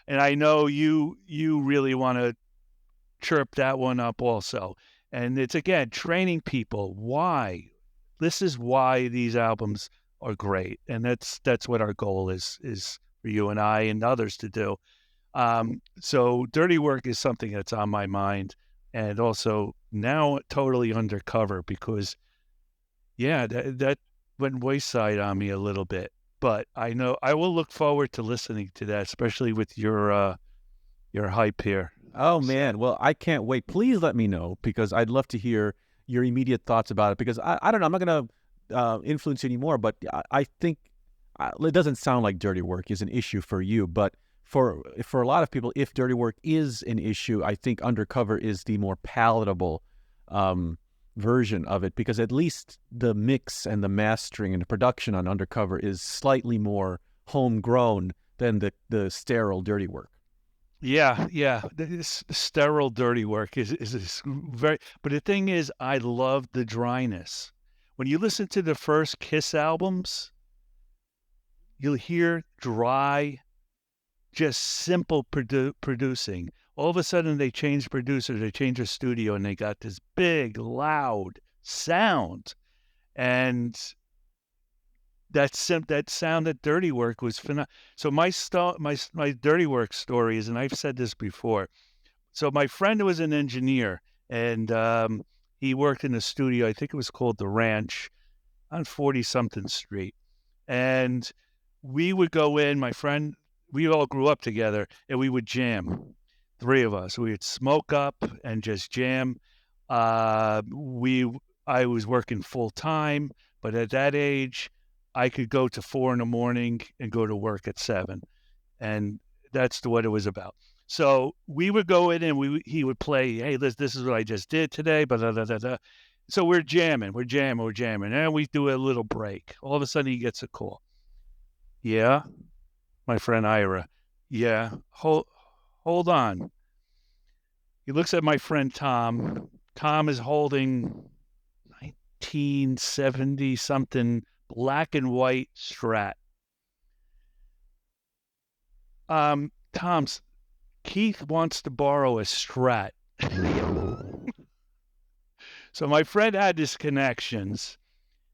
and I know you really want to chirp that one up also. And it's again training people why this is why these albums are great, and that's what our goal is for you and I and others to do. So Dirty Work is something that's on my mind, and also now totally Undercover because yeah, that went wayside on me a little bit. But I know I will look forward to listening to that, especially with your hype here. Oh So, man, well I can't wait. Please let me know because I'd love to hear your immediate thoughts about it. Because I don't know, I'm not gonna influence you anymore, but I think it doesn't sound like dirty work is an issue for you, but for a lot of people, if dirty work is an issue, I think Undercover is the more palatable version of it because at least the mix and the mastering and the production on Undercover is slightly more homegrown than the sterile dirty work. yeah, yeah. This sterile dirty work is very. But the thing is, I love the dryness. When you listen to the first Kiss albums, you'll hear dry, just simple producing. All of a sudden, they changed producers, they changed the studio, and they got this big, loud sound. And that sound at Dirty Work was phenomenal. So my Dirty Work story is, and I've said this before. So my friend was an engineer, and he worked in a studio. I think it was called the Ranch on 40 something Street, and we would go in. My friend, we all grew up together, and we would jam. Three of us, we would smoke up and just jam. We I was working full time, but at that age, I could go to 4 in the morning and go to work at 7, and that's what it was about. So we would go in and he would play. Hey, this is what I just did today. But so we're jamming, and we do a little break. All of a sudden, he gets a call. Yeah, my friend Ira. Yeah, hold on. He looks at my friend Tom. Tom is holding 1970 something black and white Strat. Tom's Keith wants to borrow a Strat. So my friend had his connections.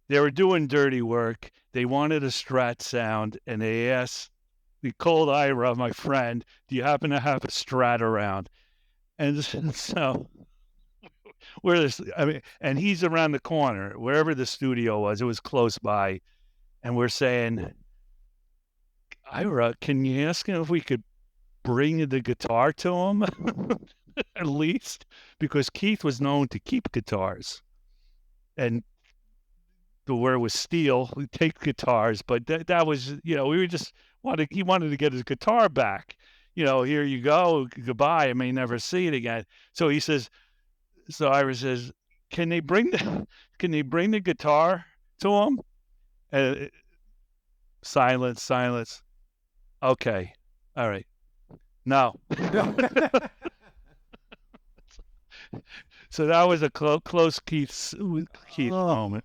They were doing dirty work. They wanted a Strat sound, and we called Ira, my friend, do you happen to have a Strat around? And so and he's around the corner, wherever the studio was, it was close by. And we're saying, Ira, can you ask him if we could bring the guitar to him at least? Because Keith was known to keep guitars. And the word was steal, we take guitars. But that was, we were just he wanted to get his guitar back. Here you go, goodbye. I may never see it again. So Ira says, can they bring the guitar to him? Silence. Okay. All right. No. So that was a close Keith moment.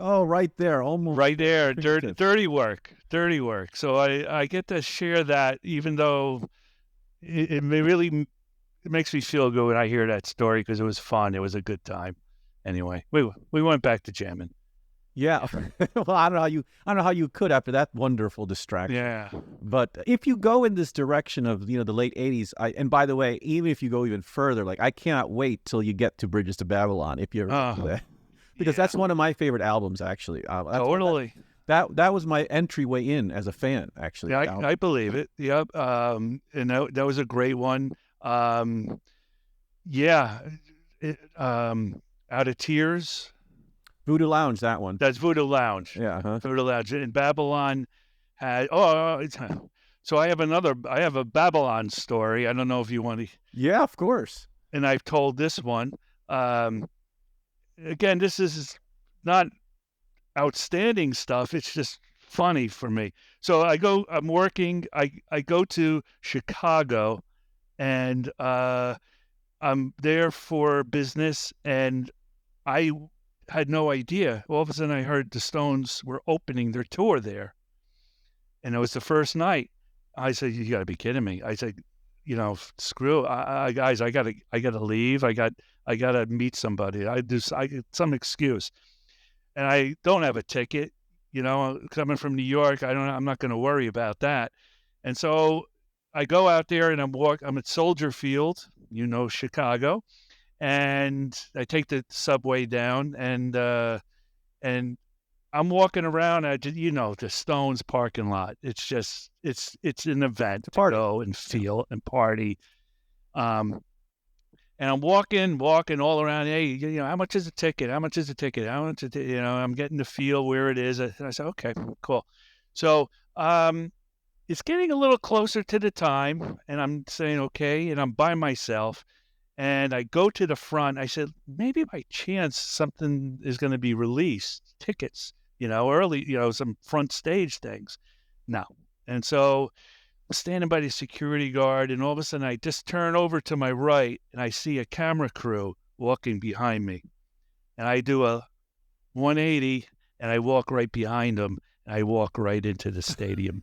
Oh, right there, almost right there. Dirty work. So I get to share that, even though it makes me feel good when I hear that story because it was fun. It was a good time. Anyway, we went back to jamming. Yeah. Well, I don't know how you could after that wonderful distraction. Yeah. But if you go in this direction of, the late 80s, and by the way, even if you go even further, like I cannot wait till you get to Bridges to Babylon if you're because that's one of my favorite albums actually. Totally. That was my entryway in as a fan, actually. Yeah, I believe it. Yep. And that was a great one. Yeah. Out of Tears. Voodoo Lounge, that one. That's Voodoo Lounge. Yeah. Uh-huh. Voodoo Lounge. And Babylon had. So I have a Babylon story. I don't know if you want to. Yeah, of course. And I've told this one. Again, this is not outstanding stuff. It's just funny for me. So I'm working, I go to Chicago, and I'm there for business, and I had no idea. All of a sudden I heard the Stones were opening their tour there. And it was the first night. I said, "You got to be kidding me." I said, screw, guys, I gotta leave. I gotta meet somebody. I get some excuse, and I don't have a ticket. Coming from New York, I'm not going to worry about that. And so I go out there and I'm at Soldier Field, Chicago, and I take the subway down, and I'm walking around at, the Stones parking lot. It's just, it's an event to go and feel and party. And I'm walking all around. Hey, how much is a ticket? How much is a ticket? How much is it? I'm getting to feel where it is. And I said, okay, cool. So it's getting a little closer to the time, and I'm saying, okay, and I'm by myself. And I go to the front. I said, maybe by chance something is going to be released, tickets, early, some front stage things. No. And so I'm standing by the security guard, and all of a sudden I just turn over to my right, and I see a camera crew walking behind me. And I do a 180, and I walk right behind them, and I walk right into the stadium.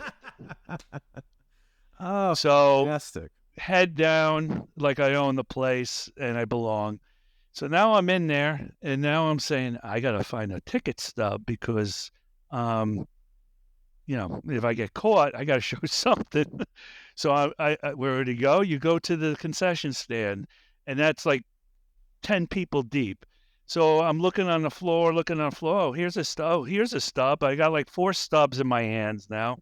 Oh, so fantastic. Head down like I own the place and I belong. So now I'm in there, and now I'm saying I got to find a ticket stub because, if I get caught, I got to show something. So I where to go? You go to the concession stand, and that's like 10 people deep. So I'm looking on the floor. Oh, here's a stub. Oh, here's a stub. I got like 4 stubs in my hands now.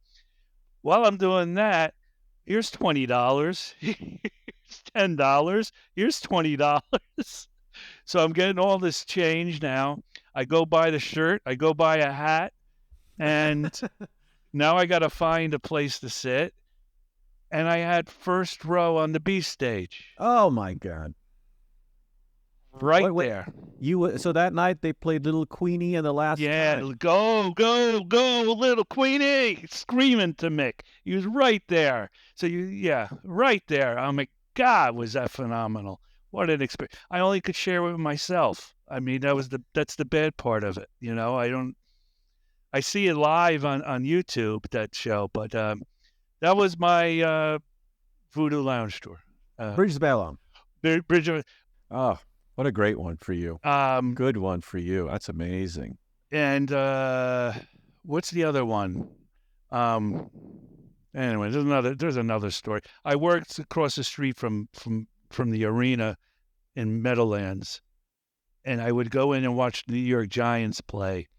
While I'm doing that, here's $20. Here's $10. Here's $20. So I'm getting all this change now. I go buy the shirt. I go buy a hat. And now I got to find a place to sit. And I had first row on the B stage. Oh, my God. Right there. So that night they played Little Queenie and the last time. Go, Little Queenie, screaming to Mick. He was right there. So right there. I'm like, God, was that phenomenal. What an experience. I only could share with myself. I mean, that's the bad part of it. I see it live on YouTube, that show, but that was my Voodoo Lounge tour. Bridge Bellum. Bridge. Oh, what a great one for you. Good one for you. That's amazing. And what's the other one? Anyway, there's another story. I worked across the street from the arena in Meadowlands, and I would go in and watch the New York Giants play,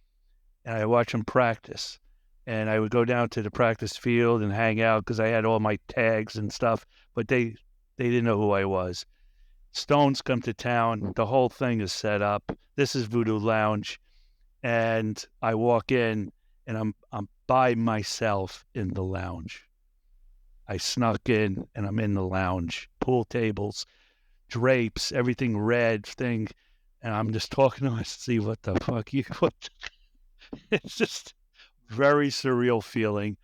and I watch them practice. And I would go down to the practice field and hang out because I had all my tags and stuff, but they didn't know who I was. Stones come to town. The whole thing is set up. This is Voodoo Lounge. And I walk in, and I'm by myself in the lounge. I snuck in, and I'm in the lounge. Pool tables, drapes, everything red thing. And I'm just talking to myself, see what the fuck it's just very surreal feeling.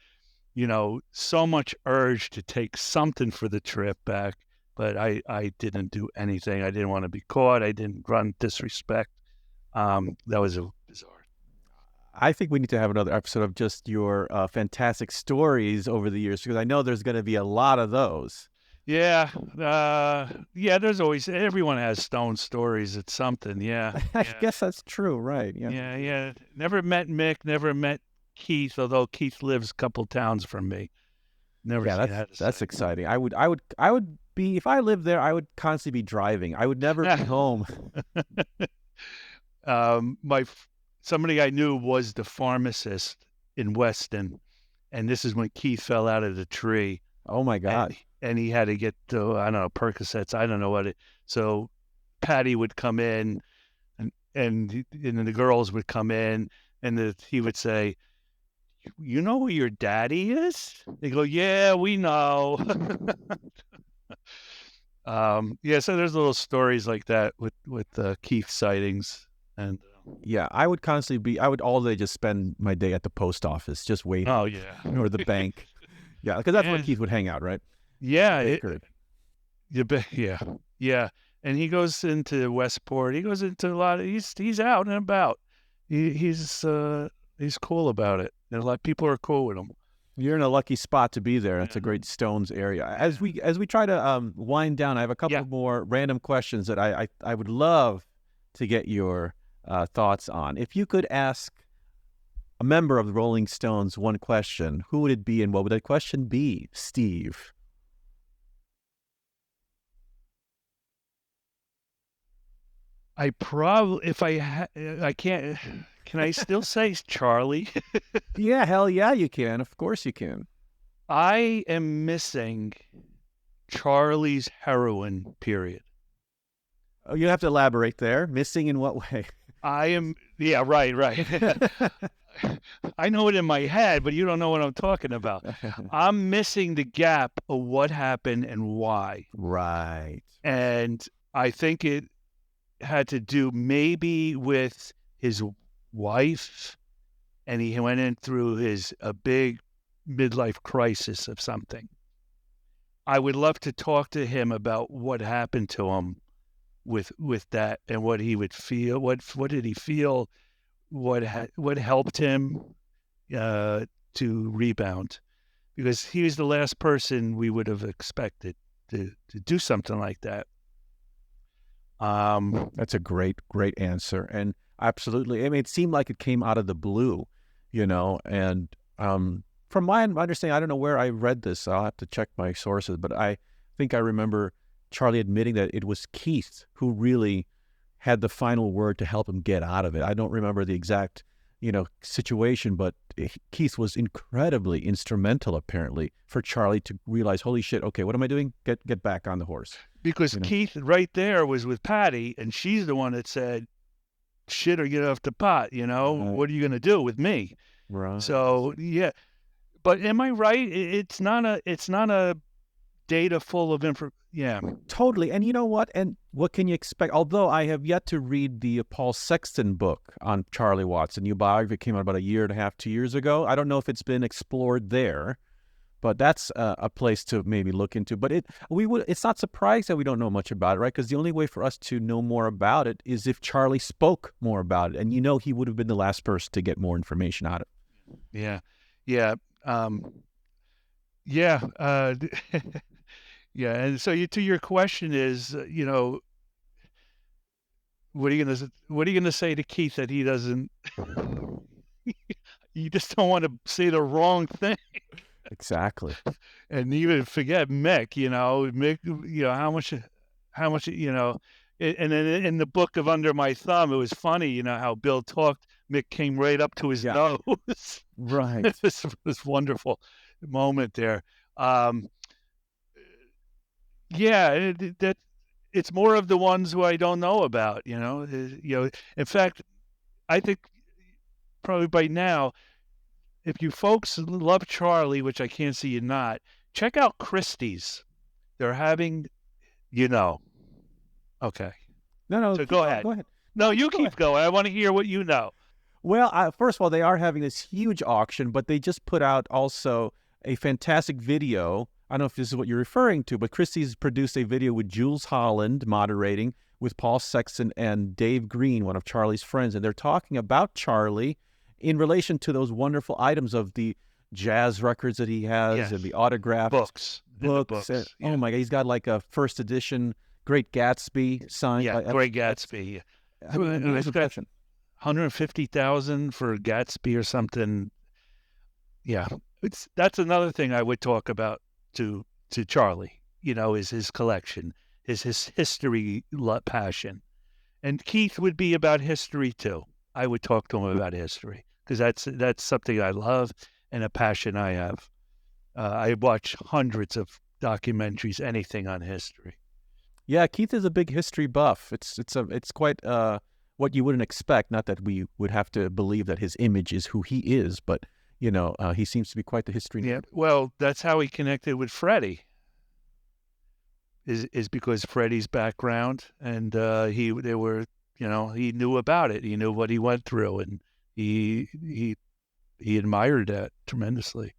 So much urge to take something for the trip back. But I didn't do anything. I didn't want to be caught. I didn't run disrespect. That was bizarre. I think we need to have another episode of just your fantastic stories over the years, because I know there's going to be a lot of those. Yeah. There's always, everyone has Stone stories. It's something. Yeah. I guess that's true. Right. Yeah. Yeah. Never met Mick, never met Keith, although Keith lives a couple towns from me. Never. Yeah, that's exciting. I would be, if I lived there, I would constantly be driving. I would never be home. Somebody I knew was the pharmacist in Weston, and this is when Keith fell out of the tree. Oh my God! And he had to get I don't know, Percocets. I don't know what it. So Patty would come in, and then the girls would come in, and he would say, "You know who your daddy is?" They go, "Yeah, we know." So there's little stories like that with Keith sightings, and Yeah, I would constantly I would all day just spend my day at the post office, just waiting, Oh yeah. or the bank. Yeah, because that's where And Keith would hang out, right? yeah, Bakery. yeah, yeah. And he goes into Westport. He goes into a lot of. He's out and about. He's cool about it. And a lot of people are cool with him. You're in a lucky spot to be there. It's Yeah. a great Stones area. As we try to wind down, I have a couple Yeah. more random questions that I would love to get your thoughts on. If you could ask a member of the Rolling Stones one question, who would it be, and what would that question be, Steve? I probably if I can't. Can I still say Charlie? Yeah, hell yeah, you can. Of course you can. I am missing Charlie's heroin period. Oh, you have to elaborate there. Missing in what way? I am. Yeah. Right. I know it in my head, but you don't know what I'm talking about. I'm missing the gap of what happened and why. Right. And I think it had to do maybe with his wife, and he went in through a big midlife crisis of something. I would love to talk to him about what happened to him with that, and what he would feel. What did he feel? What helped him to rebound? Because he was the last person we would have expected to do something like that. That's a great answer, and absolutely. I mean, it seemed like it came out of the blue, and from my understanding, I don't know where I read this. I'll have to check my sources, but I think I remember Charlie admitting that it was Keith who really had the final word to help him get out of it. I don't remember the exact, situation, but Keith was incredibly instrumental, apparently, for Charlie to realize, holy shit, okay, what am I doing? Get back on the horse. Because Keith right there was with Patty, and she's the one that said, shit or get off the pot, What are you going to do with me? Right. So, yeah. But am I right? It's not a data full of information. Yeah. Totally. And you know what? And what can you expect? Although I have yet to read the Paul Sexton book on Charlie Watts, a new biography came out about 1.5 years, 2 years ago. I don't know if it's been explored there, but that's a place to maybe look into. But it's not surprising that we don't know much about it, right? Because the only way for us to know more about it is if Charlie spoke more about it. And he would have been the last person to get more information out of it. Yeah. Yeah. Yeah. Yeah. And so to your question is, what are you gonna say to Keith that he doesn't? You just don't want to say the wrong thing. Exactly. And even forget Mick. Mick. How much. And then in the book of Under My Thumb, it was funny. How Bill talked. Mick came right up to his nose. Right. This wonderful moment there. Yeah, that it's more of the ones who I don't know about. In fact, I think probably by now, if you folks love Charlie, which I can't see you not, check out Christie's. They're having, Okay. No. So go ahead. Go ahead. No, you keep going. I want to hear what you know. Well, first of all, they are having this huge auction, but they just put out also a fantastic video. I don't know if this is what you're referring to, but Christie's produced a video with Jules Holland moderating with Paul Sexton and Dave Green, one of Charlie's friends. And they're talking about Charlie in relation to those wonderful items of the jazz records that he has and the autographed books. And, oh, my God, he's got like a first edition Great Gatsby signed. Yeah, Great Gatsby. It's got 150,000 for Gatsby or something. Yeah, that's another thing I would talk about to Charlie. Is his collection, his history passion, and Keith would be about history too. I would talk to him about history because that's something I love and a passion I have. I watch hundreds of documentaries, anything on history. Yeah, Keith is a big history buff. It's quite what you wouldn't expect. Not that we would have to believe that his image is who he is, but he seems to be quite the history. Yeah, well, that's how he connected with Freddie. Is because Freddie's background, and they were he knew about it. He knew what he went through, and he admired that tremendously.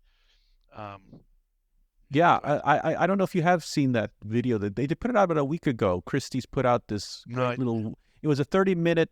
Yeah, I don't know if you have seen that video that they put it out about a week ago. Christie's put out this great little. It was a 30-minute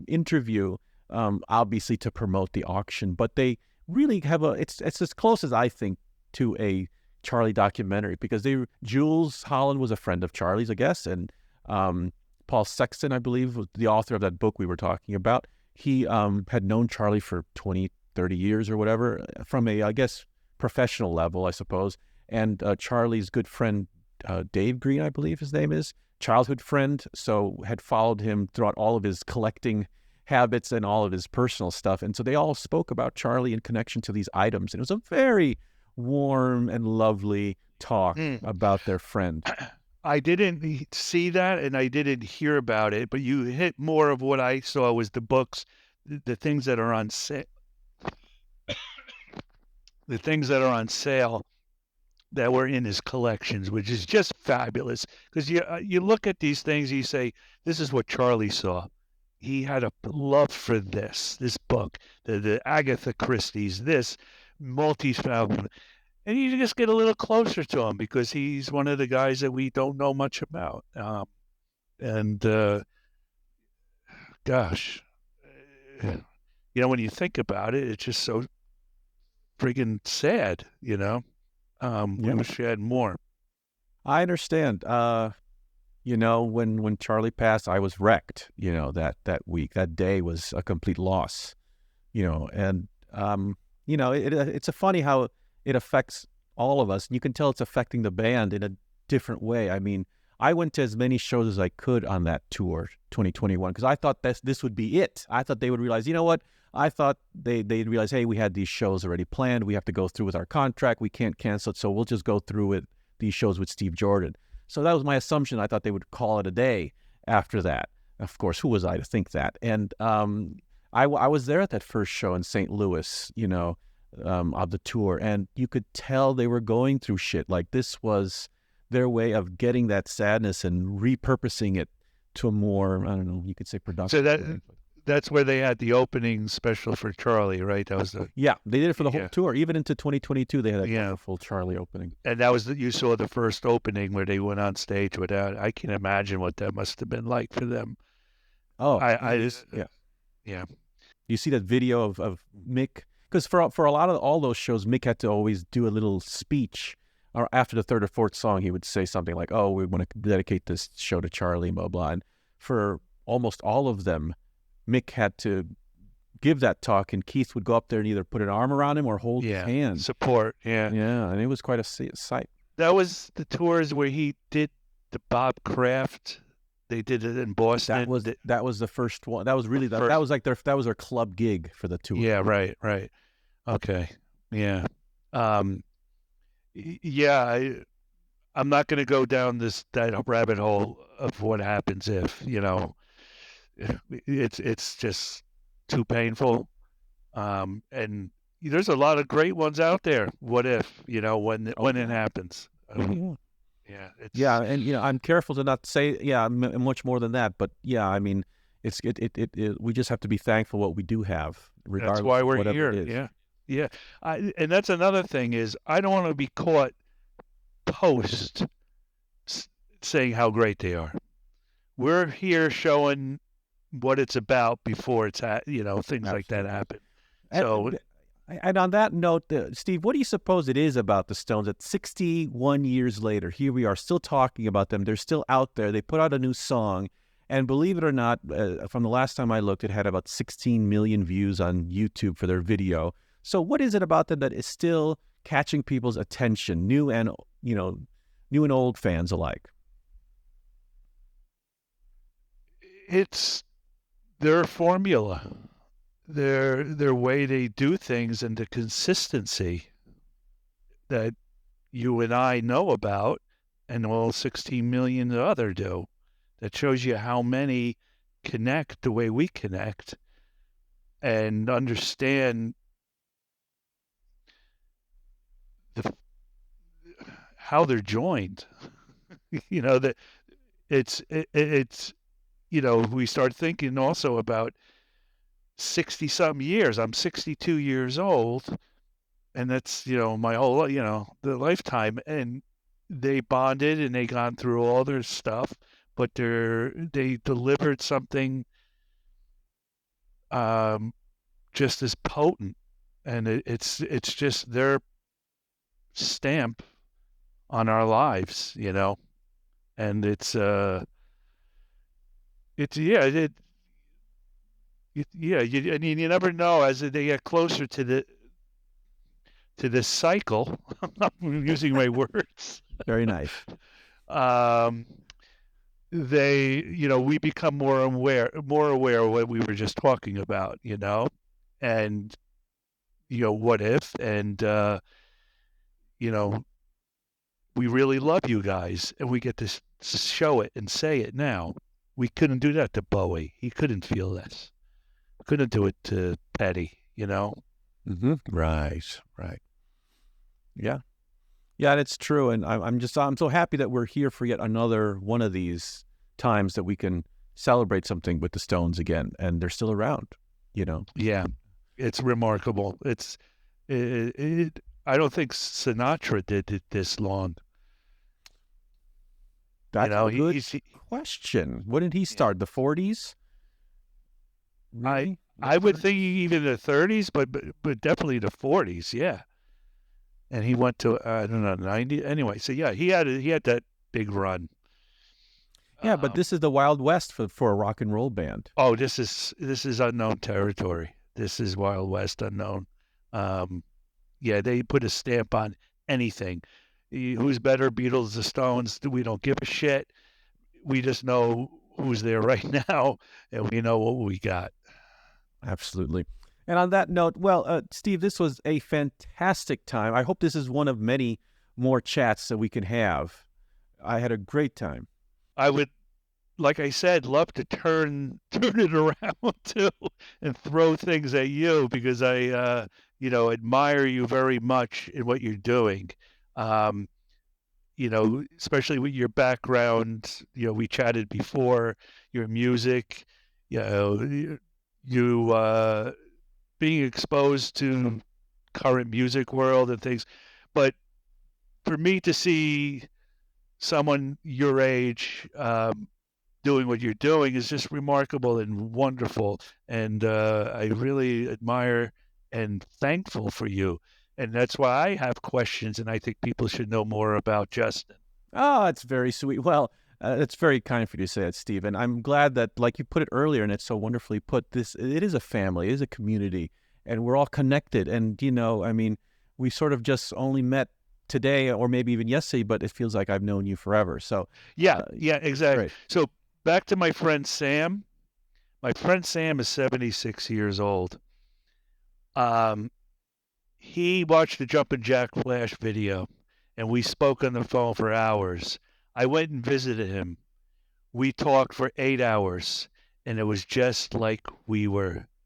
interview, obviously to promote the auction, but they really have it's as close as I think to a Charlie documentary, because Jules Holland was a friend of Charlie's, I guess, and Paul Sexton, I believe, was the author of that book we were talking about. He had known Charlie for 20, 30 years or whatever, from a, I guess, professional level, I suppose. And Charlie's good friend, Dave Green, I believe his name is, childhood friend, so had followed him throughout all of his collecting habits and all of his personal stuff. And so they all spoke about Charlie in connection to these items. And it was a very warm and lovely talk about their friend. I didn't see that, and I didn't hear about it, but you hit more of what I saw was the books, the things that are on sale. The things that are on sale that were in his collections, which is just fabulous. Because you look at these things, you say, this is what Charlie saw. He had a love for this book, the Agatha Christie's, this multi-film. And you just get a little closer to him because he's one of the guys that we don't know much about. Gosh, when you think about it, it's just so friggin' sad, We wish we had more. I understand. When Charlie passed, I was wrecked, that week. That day was a complete loss, and, it's a funny how it affects all of us. And you can tell it's affecting the band in a different way. I mean, I went to as many shows as I could on that tour, 2021, because I thought this would be it. I thought they would realize, you know what? I thought they'd realize, hey, we had these shows already planned. We have to go through with our contract. We can't cancel it, so we'll just go through with these shows with Steve Jordan. So that was my assumption. I thought they would call it a day after that. Of course, who was I to think that? And I was there at that first show in St. Louis, of the tour, and you could tell they were going through shit. Like, this was their way of getting that sadness and repurposing it to a more, I don't know, you could say productive. So that's where they had the opening special for Charlie, right? That was yeah, they did it for the whole tour. Even into 2022, they had a full Charlie opening. And that was you saw the first opening where they went on stage with that. I can imagine what that must have been like for them. Oh, yeah. You see that video of Mick, because for a lot of all those shows, Mick had to always do a little speech, or after the third or fourth song, he would say something like, "Oh, we want to dedicate this show to Charlie," blah blah. And for almost all of them, Mick had to give that talk, and Keith would go up there and either put an arm around him or hold his hand. Support, yeah, and it was quite a sight. That was the tours where he did the Bob Kraft. They did it in Boston. That was the first one. That was really that was like that was their club gig for the tour. Yeah, right. Okay, yeah, I'm not going to go down that rabbit hole of what happens if it's just too painful. And there's a lot of great ones out there. What if, when it happens? And I'm careful to not say much more than that. But I mean, we just have to be thankful what we do have, regardless. That's why we're of here. It is. Yeah. And that's another thing is I don't want to be caught post saying how great they are. We're here showing what it's about before it's things Absolutely. Like that happen. And on that note, Steve, what do you suppose it is about the Stones that 61 years later, here we are still talking about them. They're still out there. They put out a new song, and believe it or not, from the last time I looked, it had about 16 million views on YouTube for their video. So what is it about them that is still catching people's attention, new and old fans alike? It's their formula, their way they do things, and the consistency that you and I know about, and all 16 million other do. That shows you how many connect the way we connect and understand how they're joined. That it's we start thinking also about 60-something years. I'm 62 years old, and that's, my whole, the lifetime. And they bonded and they gone through all their stuff, but they delivered something just as potent, and it's just their stamp on our lives, and I mean, you never know as they get closer to this cycle. I'm using my words. Very nice. Um, we become more aware of what we were just talking about, and what if, and we really love you guys, and we get to show it and say it now. We couldn't do that to Bowie. He couldn't feel this. Couldn't do it to Petty, Mm-hmm. Right. Yeah. Yeah, and it's true. And I'm so happy that we're here for yet another one of these times that we can celebrate something with the Stones again, and they're still around, Yeah, it's remarkable. I don't think Sinatra did it this long. That's a good question. When did he start? The 40s? Really? I would think even the 30s, but definitely the 40s. Yeah. And he went to I don't know 90 anyway. So yeah, he had that big run. Yeah, but this is the Wild West for a rock and roll band. Oh, this is unknown territory. This is Wild West unknown. Yeah, they put a stamp on anything. Who's better, Beatles, the Stones? We don't give a shit. We just know who's there right now, and we know what we got. Absolutely. And on that note, well, Steve, this was a fantastic time. I hope this is one of many more chats that we can have. I had a great time. I would, like I said, love to turn it around too and throw things at you, because I, admire you very much in what you're doing. Especially with your background. We chatted before, your music, you being exposed to current music world and things. But for me to see someone your age doing what you're doing is just remarkable and wonderful. And I really admire and thankful for you. And that's why I have questions, and I think people should know more about Justin. Oh, it's very sweet. Well, it's very kind for you to say that, Steve. And I'm glad that, like you put it earlier, and it's so wonderfully put, it is a family, it is a community, and we're all connected. And, I mean, we sort of just only met today or maybe even yesterday, but it feels like I've known you forever. So yeah, exactly. Great. So back to my friend Sam. My friend Sam is 76 years old. He watched the Jumpin' Jack Flash video, and we spoke on the phone for hours. I went and visited him. We talked for 8 hours, and it was just like we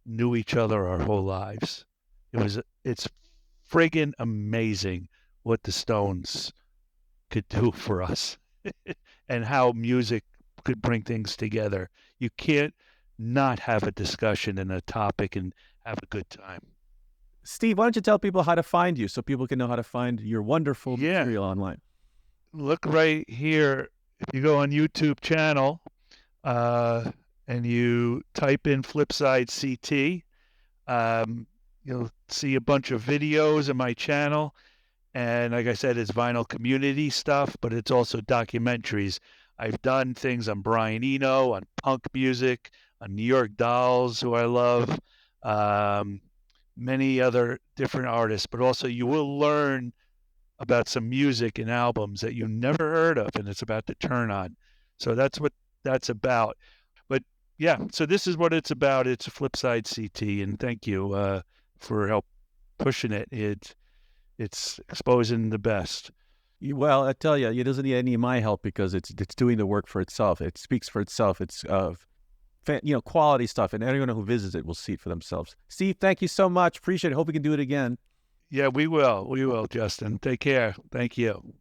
knew each other our whole lives. It's friggin' amazing what the Stones could do for us and how music could bring things together. You can't not have a discussion and a topic and have a good time. Steve, why don't you tell people how to find you so people can know how to find your wonderful material online? Look right here. If you go on YouTube channel and you type in FlipSideCT, you'll see a bunch of videos on my channel. And like I said, it's vinyl community stuff, but it's also documentaries. I've done things on Brian Eno, on punk music, on New York Dolls, who I love, many other different artists, but also you will learn about some music and albums that you never heard of, and it's about to turn on. So that's what that's about. But yeah, so this is what it's about. It's a FlipSideCT, and thank you for help pushing it. It's exposing the best. Well, I tell you, it doesn't need any of my help because it's doing the work for itself. It speaks for itself. It's quality stuff, and anyone who visits it will see it for themselves. Steve, thank you so much. Appreciate it. Hope we can do it again. Yeah, we will. We will, Justin. Take care. Thank you.